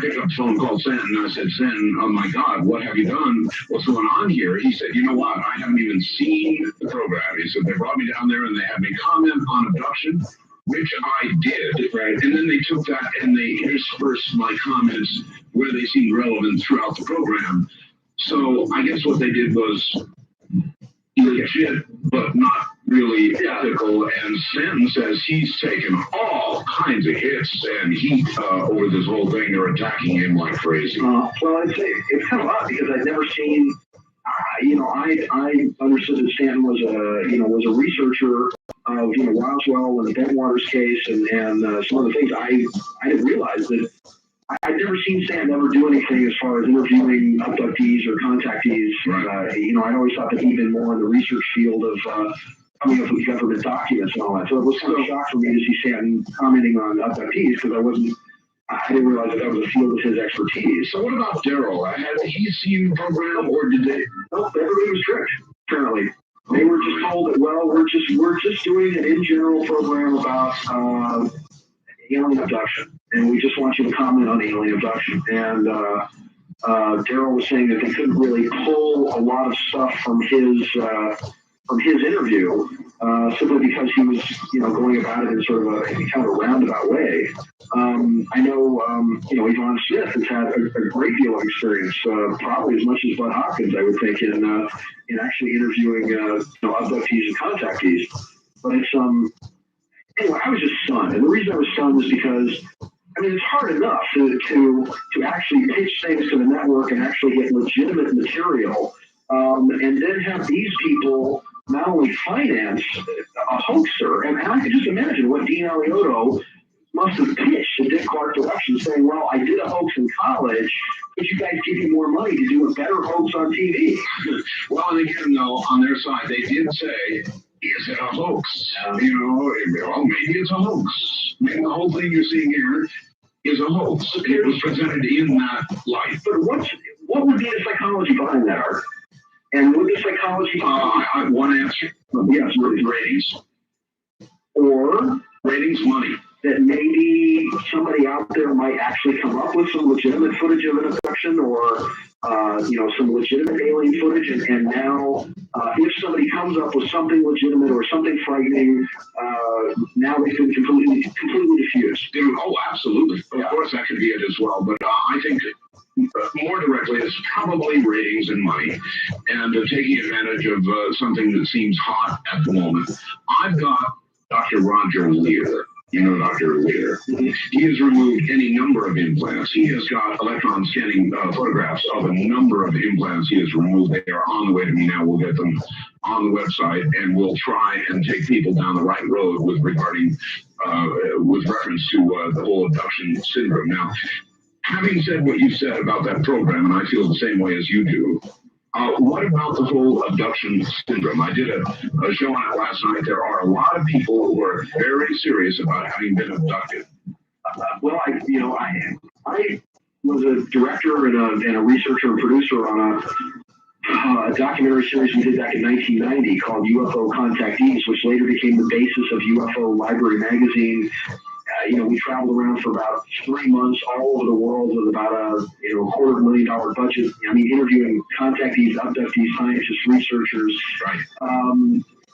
picked up the phone, called Stanton, and I said, Stanton, oh my God, what have you done? What's going on here? He said, you know what? I haven't even seen the program. He said, they brought me down there and they had me comment on abduction, which I did. Right. And then they took that and they interspersed my comments where they seemed relevant throughout the program. So I guess what they did was legit, but not really ethical. And Stanton says he's taken all kinds of hits and heat over this whole thing. They're attacking him like crazy. Well, it's kind of odd, because I'd never seen. I understood that Stanton was a researcher of Roswell and the Bentwaters case and some other things. I didn't realize that. I've never seen Stanton ever do anything as far as interviewing abductees or contactees. Right. I always thought that he'd been more in the research field of coming up with government documents and all that. So it was kind of a shock for me to see Stanton commenting on abductees, because I didn't realize that was a field of his expertise. So what about Daryl? Had he seen the program, or did they? No, everybody was tricked, apparently. They were just told that, well, we're just doing an in general program about alien abduction, and we just want you to comment on alien abduction. And Daryl was saying that they couldn't really pull a lot of stuff from his interview, simply because he was, going about it in sort of a kind of a roundabout way. I know, Yvonne Smith has had a great deal of experience, probably as much as Bud Hopkins, I would think, in actually interviewing, abductees and contactees. But it's, anyway, I was just stunned. And the reason I was stunned was because, it's hard enough to actually pitch things to the network and actually get legitimate material, and then have these people not only finance a hoaxer, and I could just imagine what Dean Alioto must have pitched to Dick Clark Productions, saying, well, I did a hoax in college, could you guys give me more money to do a better hoax on TV? Well, and again, though, on their side, they did say is it a hoax? Well, maybe it's a hoax. Maybe the whole thing you're seeing here is a hoax. It was presented in that light. But what would be the psychology behind that, Art? And would the psychology... I have one answer. Yes, ratings. Or ratings, money. That maybe somebody out there might actually come up with some legitimate footage of an abduction, or some legitimate alien footage, and now if somebody comes up with something legitimate or something frightening, now they've been completely diffused. Oh, absolutely. Of course, that could be it as well. But I think more directly, it's probably ratings and money, and taking advantage of something that seems hot at the moment. I've got Dr. Roger Lear. You know Dr. Lear. He has removed any number of implants. He has got electron scanning photographs of a number of implants he has removed. They are on the way to me now. We'll get them on the website, and we'll try and take people down the right road with reference to the whole abduction syndrome. Now, having said what you said about that program, and I feel the same way as you do, what about the whole abduction syndrome? I did a show on it last night. There are a lot of people who are very serious about having been abducted. I was a director and a researcher and producer on a documentary series we did back in 1990 called UFO Contactees, which later became the basis of UFO Library Magazine. We traveled around for about 3 months all over the world with about a $250,000 budget. Interviewing contactees, abductees, scientists, researchers. Right.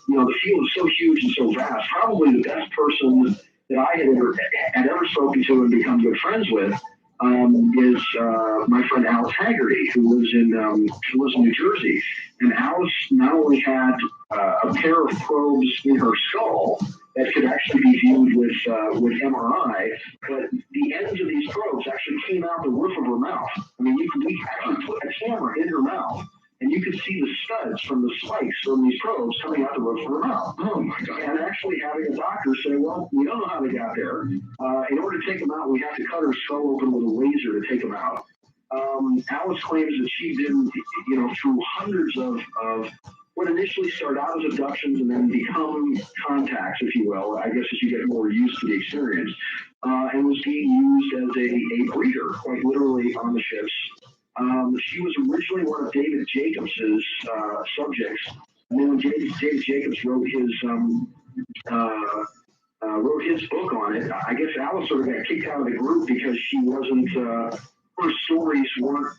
The field is so huge and so vast. Probably the best person that I had ever spoken to and become good friends with is my friend Alice Haggerty, who lives in New Jersey. And Alice not only had a pair of probes in her skull that could actually be viewed with MRI, but the ends of these probes actually came out the roof of her mouth. We actually put a camera in her mouth, and you could see the studs from the spikes from these probes coming out the roof of her mouth. Oh my God! And actually having a doctor say, "Well, we don't know how they got there. In order to take them out, we have to cut her skull open with a laser to take them out." Alice claims that she'd been, through hundreds of what initially start out as abductions and then become contacts, if you will, I guess as you get more used to the experience, and was being used as a breeder, quite literally, on the ships. She was originally one of David Jacobs's subjects, and then when David Jacobs wrote his book on it, I guess Alice sort of got kicked out of the group because she wasn't, her stories weren't,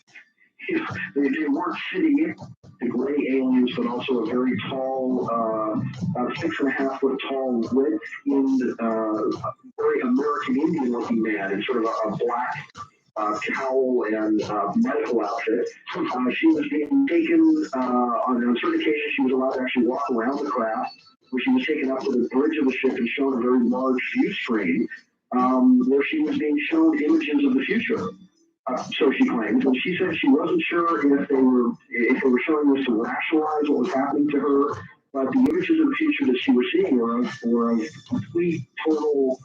they weren't fitting in the gray aliens, but also a very tall, about 6.5 foot tall, red-skinned, very American Indian looking man in sort of a black cowl and medical outfit. She was being taken, on certain occasions, she was allowed to actually walk around the craft, where she was taken up to the bridge of the ship and shown a very large view screen, where she was being shown images of the future. So she claims, and she said she wasn't sure if they were showing this to rationalize what was happening to her, but the images of the future that she was seeing were of complete, total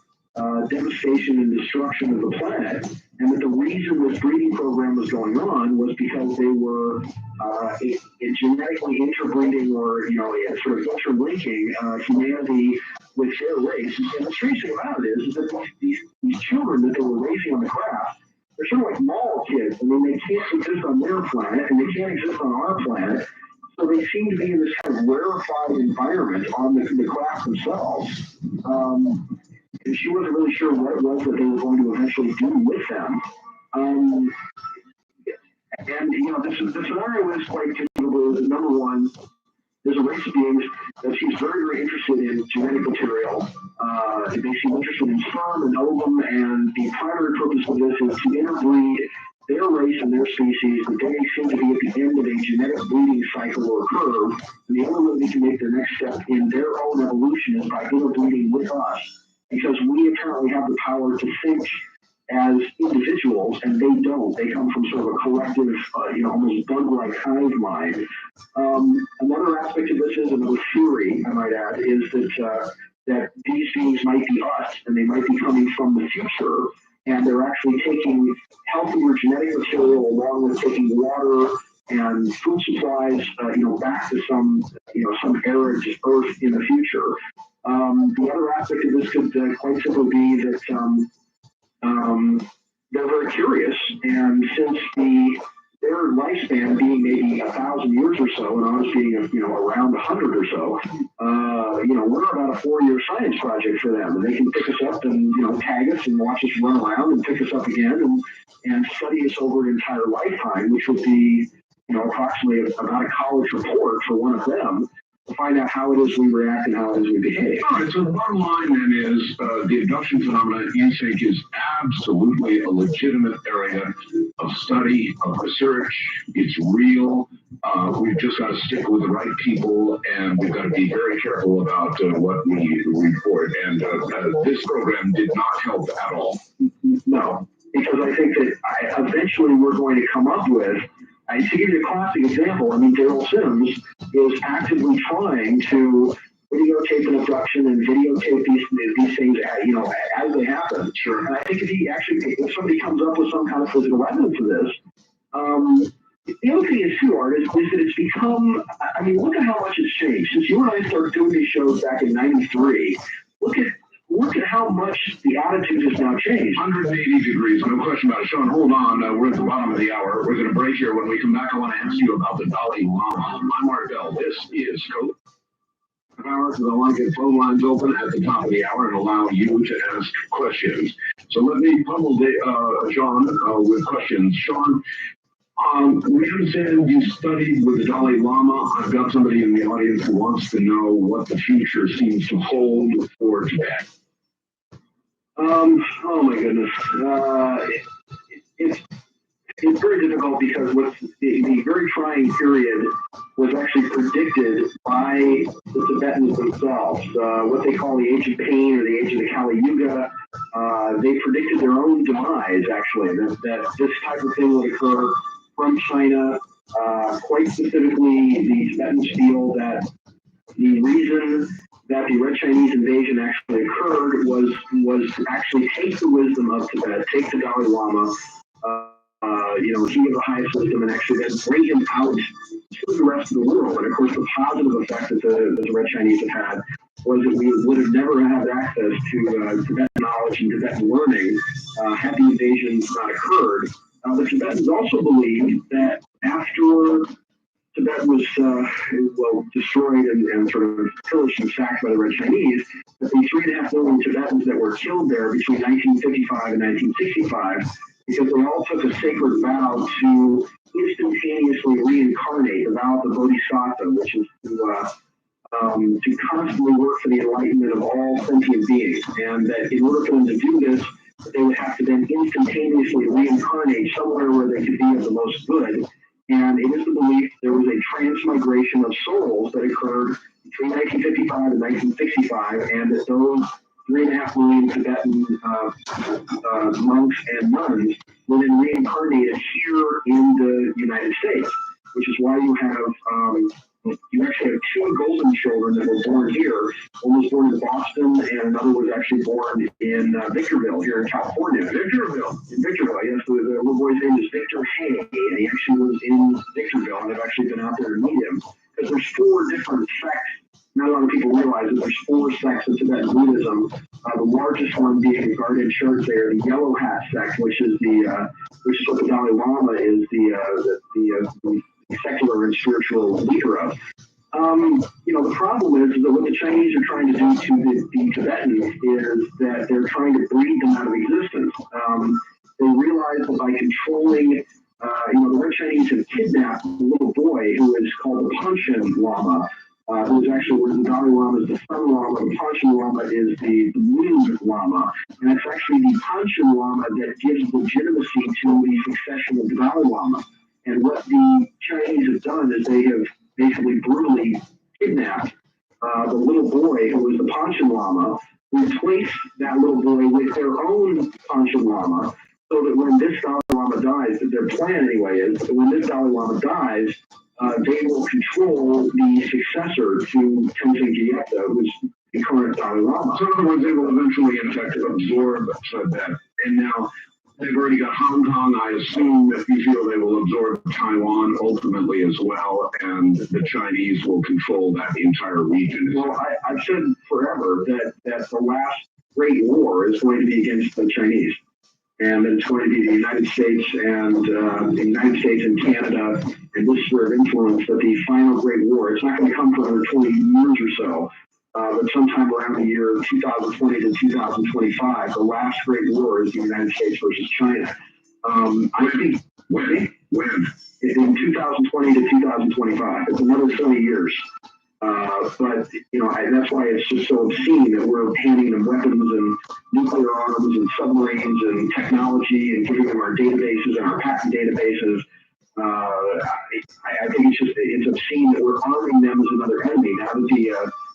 devastation and destruction of the planet, and that the reason this breeding program was going on was because they were genetically interbreeding, or sort of interlinking humanity with their race. And the strange thing about it is that these children that they were raising on the craft, they're sort of like mall kids. They can't exist on their planet, and they can't exist on our planet. So they seem to be in this kind of rarefied environment on the craft themselves. And she wasn't really sure what it was that they were going to eventually do with them. The scenario is quite conceivable. Number one, there's a race of beings that seems very, very interested in genetic material. They seem interested in sperm and ovum, and the primary purpose of this is to interbreed their race and their species, but they seem to be at the end of a genetic breeding cycle or curve, and the only way they can make their next step in their own evolution is by interbreeding with us, because we apparently have the power to think as individuals, and they don't. They come from sort of a collective, almost bug-like hive mind. Another aspect of this is, another theory, I might add, is that these beings might be us, and they might be coming from the future, and they're actually taking healthier genetic material along with taking water and food supplies, back to some arid earth in the future. The other aspect of this could quite simply be that they're very curious, and since their lifespan being maybe 1,000 years or so, and ours being around 100 or so, we're about a 4-year science project for them, and they can pick us up and tag us and watch us run around and pick us up again and study us over an entire lifetime, which would be approximately about a college report for one of them, to find out how it is we react and how it is we behave. All right, so the bottom line then is the abduction phenomenon, you think, is absolutely a legitimate area of study, of research. It's real. We've just got to stick with the right people, and we've got to be very careful about what we report. And this program did not help at all. No, because I think that eventually we're going to come up with, to give you a classic example, Daryl Sims is actively trying to videotape an abduction and videotape these things, as they happen. Sure. And I think if somebody comes up with some kind of physical evidence of this, the other thing is too, Art, is that it's become, look at how much it's changed. Since you and I started doing these shows back in '93, look at how much the attitude has now changed. 180 degrees, no question about it. Sean, hold on. We're at the bottom of the hour. We're going to break here. When we come back, I want to ask you about the Dalai Lama. I'm Art Bell. This is Code Hour, because I want to get phone lines open at the top of the hour and allow you to ask questions. So let me pummel Sean with questions. Sean, we understand you studied with the Dalai Lama. I've got somebody in the audience who wants to know what the future seems to hold for Tibet. Oh my goodness. It's very difficult because the very trying period was actually predicted by the Tibetans themselves. What they call the Age of Pain or the Age of the Kali Yuga. They predicted their own demise, actually, that this type of thing would occur from China. Quite specifically, the Tibetans feel that the reason that the Red Chinese invasion actually occurred was to actually take the wisdom of Tibet, take the Dalai Lama, he of the highest wisdom, and actually then bring him out to the rest of the world. And of course, the positive effect that the Red Chinese have had was that we would have never had access to Tibetan knowledge and Tibetan learning had the invasion not occurred. The Tibetans also believed that after Tibet was destroyed and sort of pillaged and sacked by the Red Chinese, that the 3.5 million Tibetans that were killed there between 1955 and 1965, because they all took a sacred vow to instantaneously reincarnate, the vow of the Bodhisattva, which is to constantly work for the enlightenment of all sentient beings, and that in order for them to do this, they would have to then instantaneously reincarnate somewhere where they could be of the most good. And it is the belief there was a transmigration of souls that occurred between 1955 and 1965, and that those 3.5 million Tibetan monks and nuns were then reincarnated here in the United States, which is why you actually have 2 golden children that were born here. One was born in Boston, and another was actually born in Victorville, here in California. In Victorville, yes. The little boy's name is Victor Hay, and he actually was in Victorville, and I've actually been out there to meet him. Because there's 4 different sects. Not a lot of people realize that there's 4 sects of Tibetan Buddhism. The largest one being the Guardian Church there, the Yellow Hat sect, which is what the Dalai Lama is the secular and spiritual leader of. The problem is that what the Chinese are trying to do to the Tibetans is that they're trying to breed them out of existence. They realize that by controlling, the Red Chinese have kidnapped a little boy who is called the Panchen Lama, who is actually, where the Dalai Lama is the Sun Lama, the Panchen Lama is the Moon Lama, and it's actually the Panchen Lama that gives legitimacy to the succession of the Dalai Lama. And what the Chinese have done is they have basically brutally kidnapped the little boy who was the Panchen Lama, replaced that little boy with their own Panchen Lama, so that when this Dalai Lama dies, their plan anyway is that when this Dalai Lama dies, they will control the successor to Tenzin Gyatso, who's the current Dalai Lama. So in other words, they will eventually, in effect, absorb Tibet. And now, They've already got Hong Kong. I assume that you feel they will absorb Taiwan ultimately as well, and the Chinese will control that entire region. Well, I've said forever that the last great war is going to be against the Chinese. And it's going to be the United States and Canada and this sort of influence that the final great war, it's not going to come for another 20 years or so, but sometime around the year 2020 to 2025, the last great war is the United States versus China. I think when? In 2020 to 2025, it's another 20 years. But, that's why it's just so obscene that we're handing them weapons and nuclear arms and submarines and technology and giving them our databases and our patent databases. I think it's obscene that we're arming them as another enemy.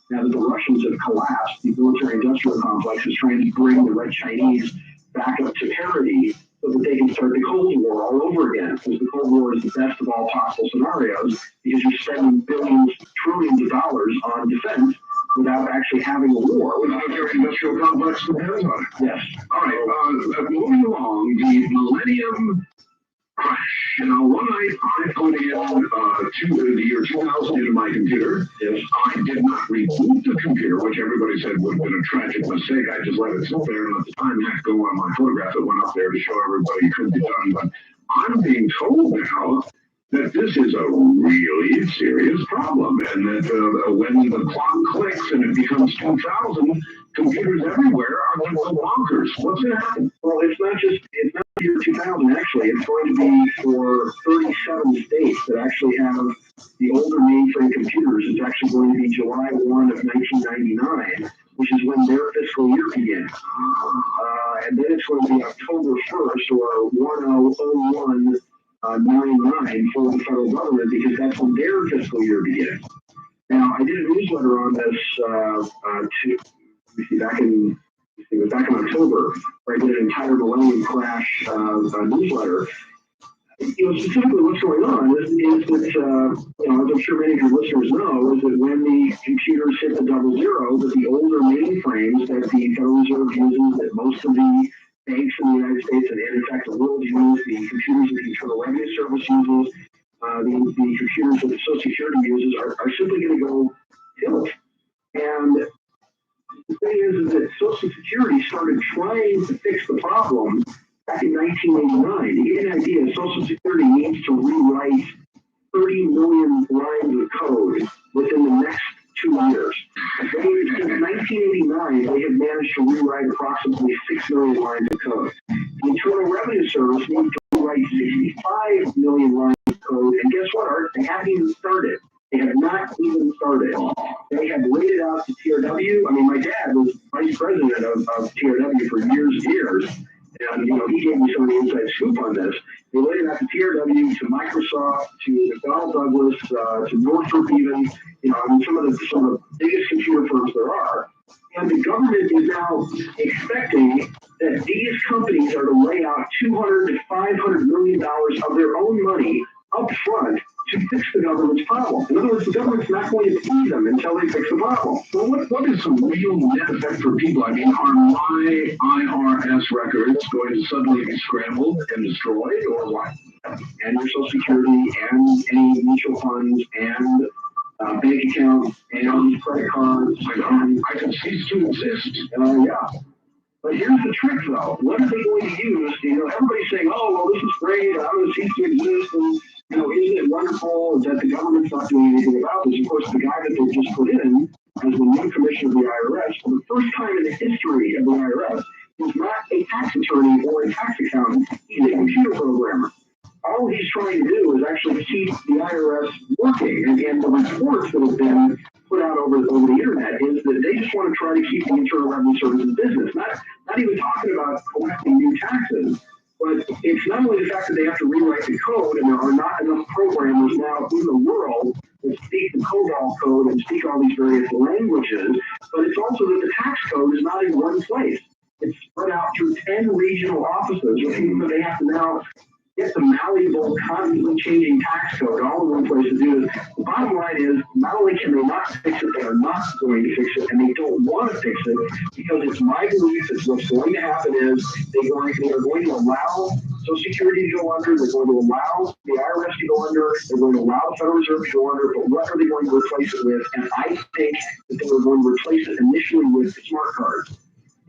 Now that the Russians have collapsed, the military-industrial complex is trying to bring the Red Chinese back up to parity so that they can start the Cold War all over again. Because the Cold War is the best of all possible scenarios because you're spending billions, trillions of dollars on defense without actually having a war. Without their industrial complex depends on it. Yes. All right, moving along, the Millennium Crash. One night I put in the year 2000 into my computer. Yes. I did not reboot the computer, which everybody said would have been a tragic mistake. I just let it sit there and let the time hack go on my photograph that went up there to show everybody it could be done. But I'm being told now that this is a really serious problem, and that when the clock clicks and it becomes 2000, computers everywhere are going to go bonkers. What's going to happen? Well, it's not year 2000, actually. It's going to be for 37 states that actually have the older mainframe computers. It's actually going to be July 1 of 1999, which is when their fiscal year begins. And then it's going to be October 1st or 1001 99 for the federal government because that's when their fiscal year begins. Now, I did a newsletter on this back in October, where I did an entire Millennium Crash newsletter. Specifically what's going on is that, as I'm sure many of your listeners know, is that when the computers hit the 00, that the older mainframes that the Federal Reserve uses, that most of the banks in the United States and in fact the world use, the computers that the Internal Revenue Service uses, the computers that the Social Security uses are simply going to go tilt. And the thing is that Social Security started trying to fix the problem back in 1989. To get an idea, Social Security needs to rewrite 30 million lines of code within the next 2 years. Since 1989, they have managed to rewrite approximately 6 million lines of code. The Internal Revenue Service needs to rewrite 65 million lines of code, and guess what, Art? They haven't even started. They have not even started. They have laid it out to TRW. I mean, my dad was vice president of TRW for years and years. And, he gave me some of the inside scoop on this. They laid it out to TRW, to Microsoft, to McDonnell Douglas, to Northrop even, some of the biggest computer firms there are. And the government is now expecting that these companies are to lay out $200 to $500 million of their own money up front to fix the government's problem. In other words, the government's not going to pay them until they fix the problem. Well, what is the real net effect for people? I mean, are my IRS records going to suddenly be scrambled and destroyed, or what? And your Social Security, and any mutual funds, and bank accounts, and credit cards. I can cease to exist. Yeah. But here's the trick, though. What are they going to use? Everybody's saying, oh, well, this is great. I'm going to cease to exist. And, isn't it wonderful that the government's not doing anything about this? Of course, the guy that they just put in as the new commissioner of the IRS, for the first time in the history of the IRS, is not a tax attorney or a tax accountant. He's a computer programmer. All he's trying to do is actually keep the IRS working. And the reports that have been put out over the internet is that they just want to try to keep the Internal Revenue Service in business. Not even talking about collecting new taxes, but it's not only the fact that they have to rewrite the code, and there are not enough programmers now in the world that speak the COBOL code and speak all these various languages, but it's also that the tax code is not in one place. It's spread out through 10 regional offices, which means that they have to now get the malleable, constantly changing tax code all in one place to do this. The bottom line is, not only can they not fix it, they are not going to fix it, and they don't want to fix it, because it's my belief that what's going to happen is they are going to allow Social Security to go under, they're going to allow the IRS to go under, they're going to allow the Federal Reserve to go under, but what are they going to replace it with? And I think that they are going to replace it initially with smart cards.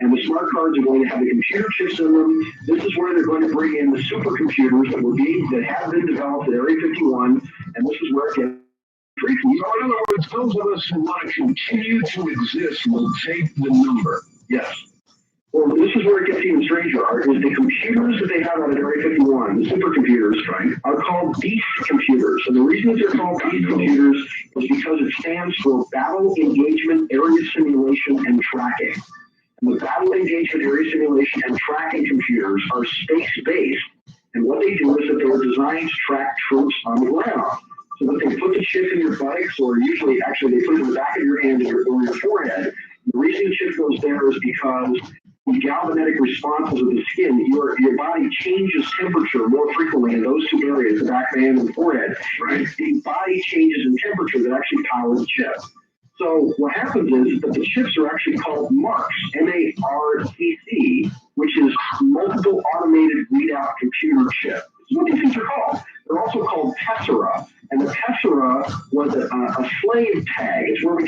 And the smart cards are going to have the computer chips in them. This is where they're going to bring in the supercomputers that have been developed at Area 51, and this is where it gets freaky. So in other words, those of us who want to continue to exist will take the number. Yes. Well, this is where it gets even stranger, Art, is the computers that they have out at Area 51, the supercomputers, right, are called BEAST computers. And the reason that they're called BEAST computers is because it stands for Battle Engagement Area Simulation and Tracking. And the battle engagement, area simulation, and tracking computers are space-based, and what they do is that they are designed to track troops on the ground. So that they put the chip in your buttocks, or usually, actually, they put it in the back of your hand or your forehead. The reason the chip goes there is because the galvanic responses of the skin, your body changes temperature more frequently in those two areas, the back of the hand and the forehead. Right? The body changes in temperature that actually power the chip. So what happens is that the chips are actually called MARCs, M-A-R-C-C, which is Multiple Automated Readout Computer Chip. This is what these things are called. They're also called tessera, and the tessera was a slave tag. It's where we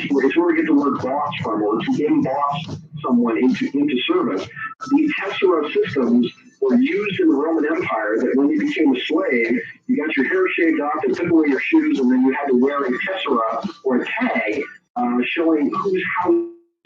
get the word boss from, or to emboss someone into service. These tessera systems were used in the Roman Empire, that when you became a slave, you got your hair shaved off, they took away your shoes, and then you had to wear a tessera, or a tag, showing whose house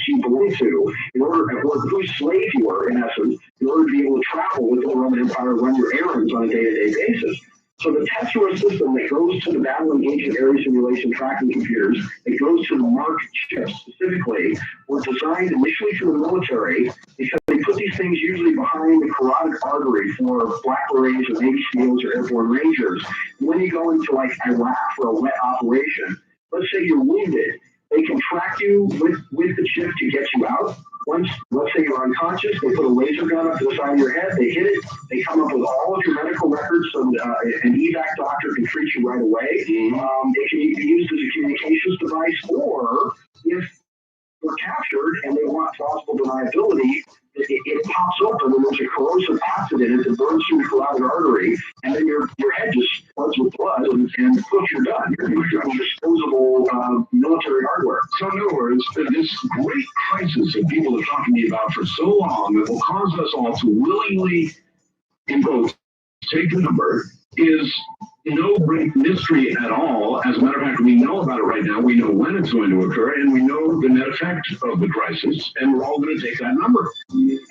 you belong to, or whose slave you were, in essence, in order to be able to travel within the Roman Empire, run your errands on a day-to-day basis. So the tessera system that goes to the battle engagement area simulation tracking computers, that goes to the MARC chips specifically, were designed initially for the military, because they put these things usually behind the carotid artery for Black Berets or Navy SEALs or airborne rangers. And when you go into like Iraq for a wet operation, let's say you're wounded, they can track you with the chip to get you out. Once, let's say you're unconscious, they put a laser gun up to the side of your head, they hit it, they come up with all of your medical records so an evac doctor can treat you right away. It can be used as a communications device, or if you're captured and they want plausible deniability, it pops open and there's a corrosive acid in it that burns through the carotid artery, and then your head just floods with blood, and poof, you're done. You're disposable military hardware. So in other words, this great crisis that people have talked to me about for so long that will cause us all to willingly, in quotes, take the number, is no great mystery at all. As a matter of fact, we know about it right now. We know when it's going to occur, and we know the net effect of the crisis, and we're all going to take that number.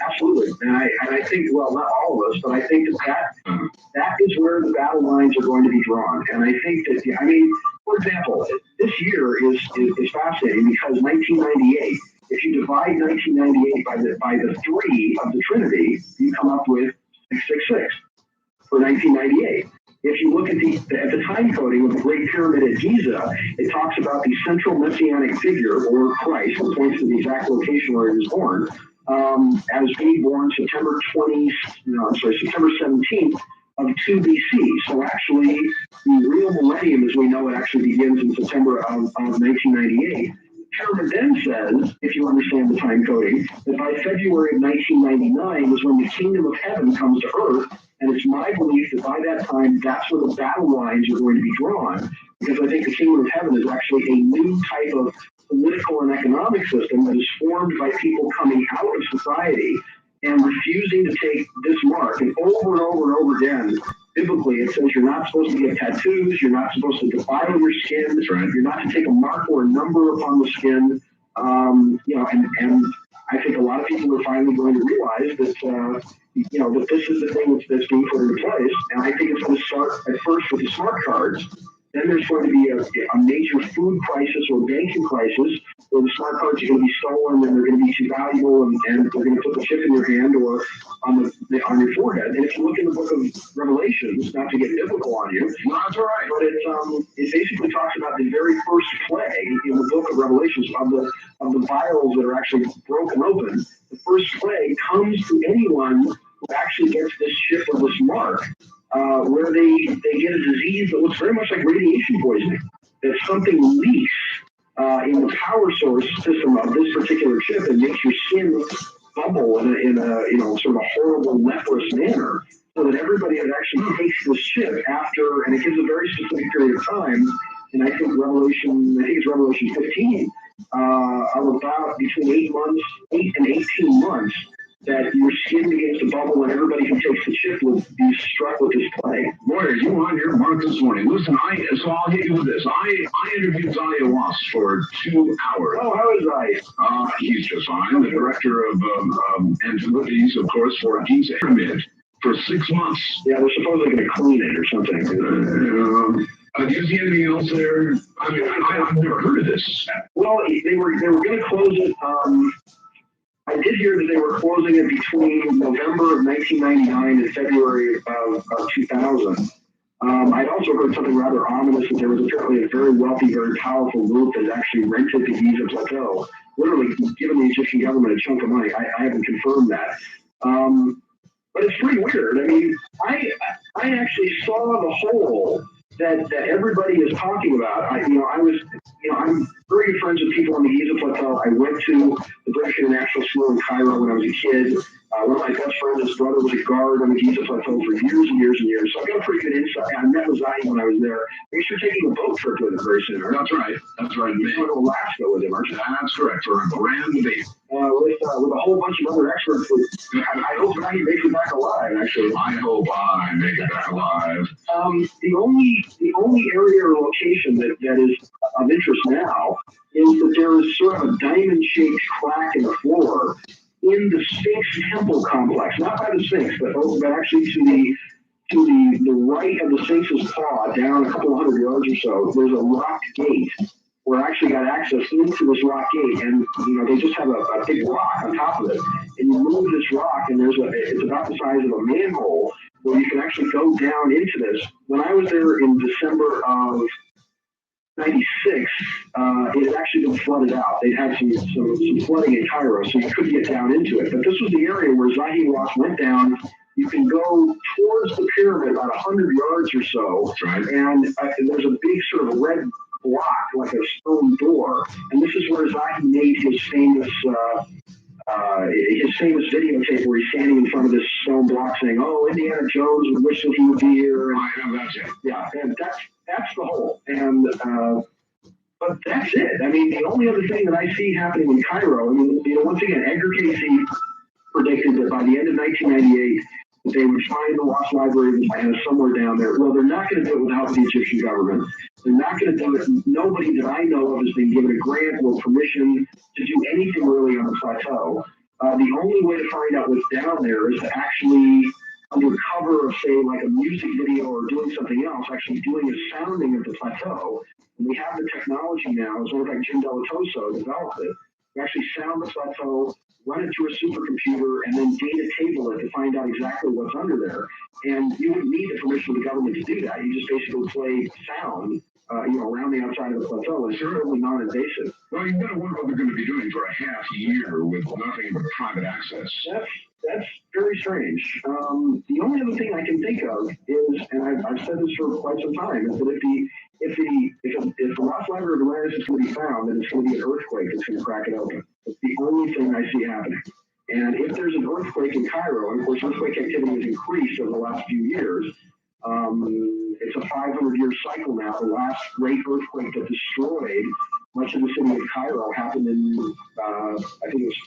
Absolutely. And I think, well, not all of us, but I think that is where the battle lines are going to be drawn. And I think that, I mean, for example, this year is fascinating, because 1998, if you divide 1998 by the 3 of the Trinity, you come up with 666 for 1998. If you look at the time coding of the Great Pyramid at Giza, it talks about the central messianic figure, or Christ, and points to the exact location where he was born, as being born September 17th of 2 BC. So actually, the real millennium, as we know it, actually begins in September of 1998. Pyramid then says, if you understand the time coding, that by February of 1999 is when the kingdom of heaven comes to earth. And it's my belief that by that time, that's where the battle lines are going to be drawn, because I think the kingdom of heaven is actually a new type of political and economic system that is formed by people coming out of society and refusing to take this mark. And over and over and over again, biblically, it says you're not supposed to get tattoos, you're not supposed to defile your skin, you're not to take a mark or a number upon the skin. And I think a lot of people are finally going to realize that, that this is the thing that's being put into place. And I think it's going to start at first with the smart cards. Then there's going to be a major food crisis or banking crisis, where the smart cards are going to be stolen and they're going to be too valuable, and they're going to put the chip in your hand or on your forehead. And if you look in the book of Revelations, not to get biblical on you, no, that's all right, but it basically talks about the very first plague in the book of Revelations, of the vials that are actually broken open. The first plague comes to anyone who actually gets this chip or this mark. where they get a disease that looks very much like radiation poisoning. That something leaks in the power source system of this particular chip and makes your skin bubble in a sort of a horrible leprous manner, so that everybody that actually takes this chip after, and it gives a very specific period of time, and I think it's Revelation 15, of about between 8 and 18 months, that your skin begins to bubble, and everybody who takes the chip will be struck with this plague. Boy, are you on your mark this morning? Listen, so I'll hit you with this. I interviewed Zaya Wass for 2 hours. Oh, how is I? He's just fine. The director of Antiquities, of course, for Giza Pyramid for 6 months. Yeah, they're supposedly going to clean it or something. Do you see anything else there? I mean, I've never heard of this. Well, they were going to close it. I did hear that they were closing it between November of 1999 and February of 2000. I'd also heard something rather ominous, that there was apparently a very wealthy, very powerful group that actually rented the Giza Plateau, literally giving the Egyptian government a chunk of money. I haven't confirmed that. But it's pretty weird. I mean, I actually saw the hole that everybody is talking about. I'm very good friends with people on the Giza Plateau. I went to the British International School in Cairo when I was a kid. One of my best friends, his brother was a guard on the Giza Plateau for years and years and years. So I got a pretty good insight. I met with Zahi when I was there. We should be taking a boat trip with him very soon. Right? That's right. You're going to Alaska with him, aren't you? That's correct. For a grand date. With a whole bunch of other experts. I hope Zahi makes it back alive, actually. I hope I make it back alive. The only area or location that is of interest now is that there is sort of a diamond-shaped crack in the floor in the Sphinx Temple complex, not by the Sphinx, but actually to the right of the Sphinx's paw, down a couple hundred yards or so. There's a rock gate where I actually got access into this rock gate, and they just have a big rock on top of it, and you move this rock, and it's about the size of a manhole where you can actually go down into this. When I was there in December of '96, it had actually been flooded out. They'd had some flooding in Cairo, so you couldn't get down into it. But this was the area where Zahi Wass went down. You can go towards the pyramid about 100 yards or so, right. And there's a big sort of red block, like a stone door, and this is where Zahi made his famous videotape where he's standing in front of this stone block saying, "Oh, Indiana Jones would wish that he would be here." And, I have that, yeah, and that's the whole. And but that's it. I mean, the only other thing that I see happening in Cairo, once again, Edgar Casey predicted that by the end of 1998, that they would find the lost library of somewhere down there. Well, they're not going to do it without the Egyptian government. They're not going to do it. Nobody that I know of has been given a grant or permission to do anything really on the plateau. The only way to find out what's down there is to actually, under cover of, say, like a music video or doing something else, actually doing a sounding of the plateau. And we have the technology now, as well as Jim Delatoso developed it. We actually sound the plateau, run it through a supercomputer, and then data table it to find out exactly what's under there. And you wouldn't need the permission of the government to do that. You just basically play sound, around the outside of the plateau. It's certainly non-invasive. Well, you've got to wonder what they're going to be doing for a half year with nothing but private access. That's very strange. The only other thing I can think of is, and I've said this for quite some time, is that if the lost library of Atlantis is going to be found, then it's going to be an earthquake that's going to crack it open. It's the only thing I see happening. And if there's an earthquake in Cairo, and of course earthquake activity has increased over the last few years, it's a 500-year cycle now. The last great earthquake that destroyed much of the city of Cairo happened in, I think it was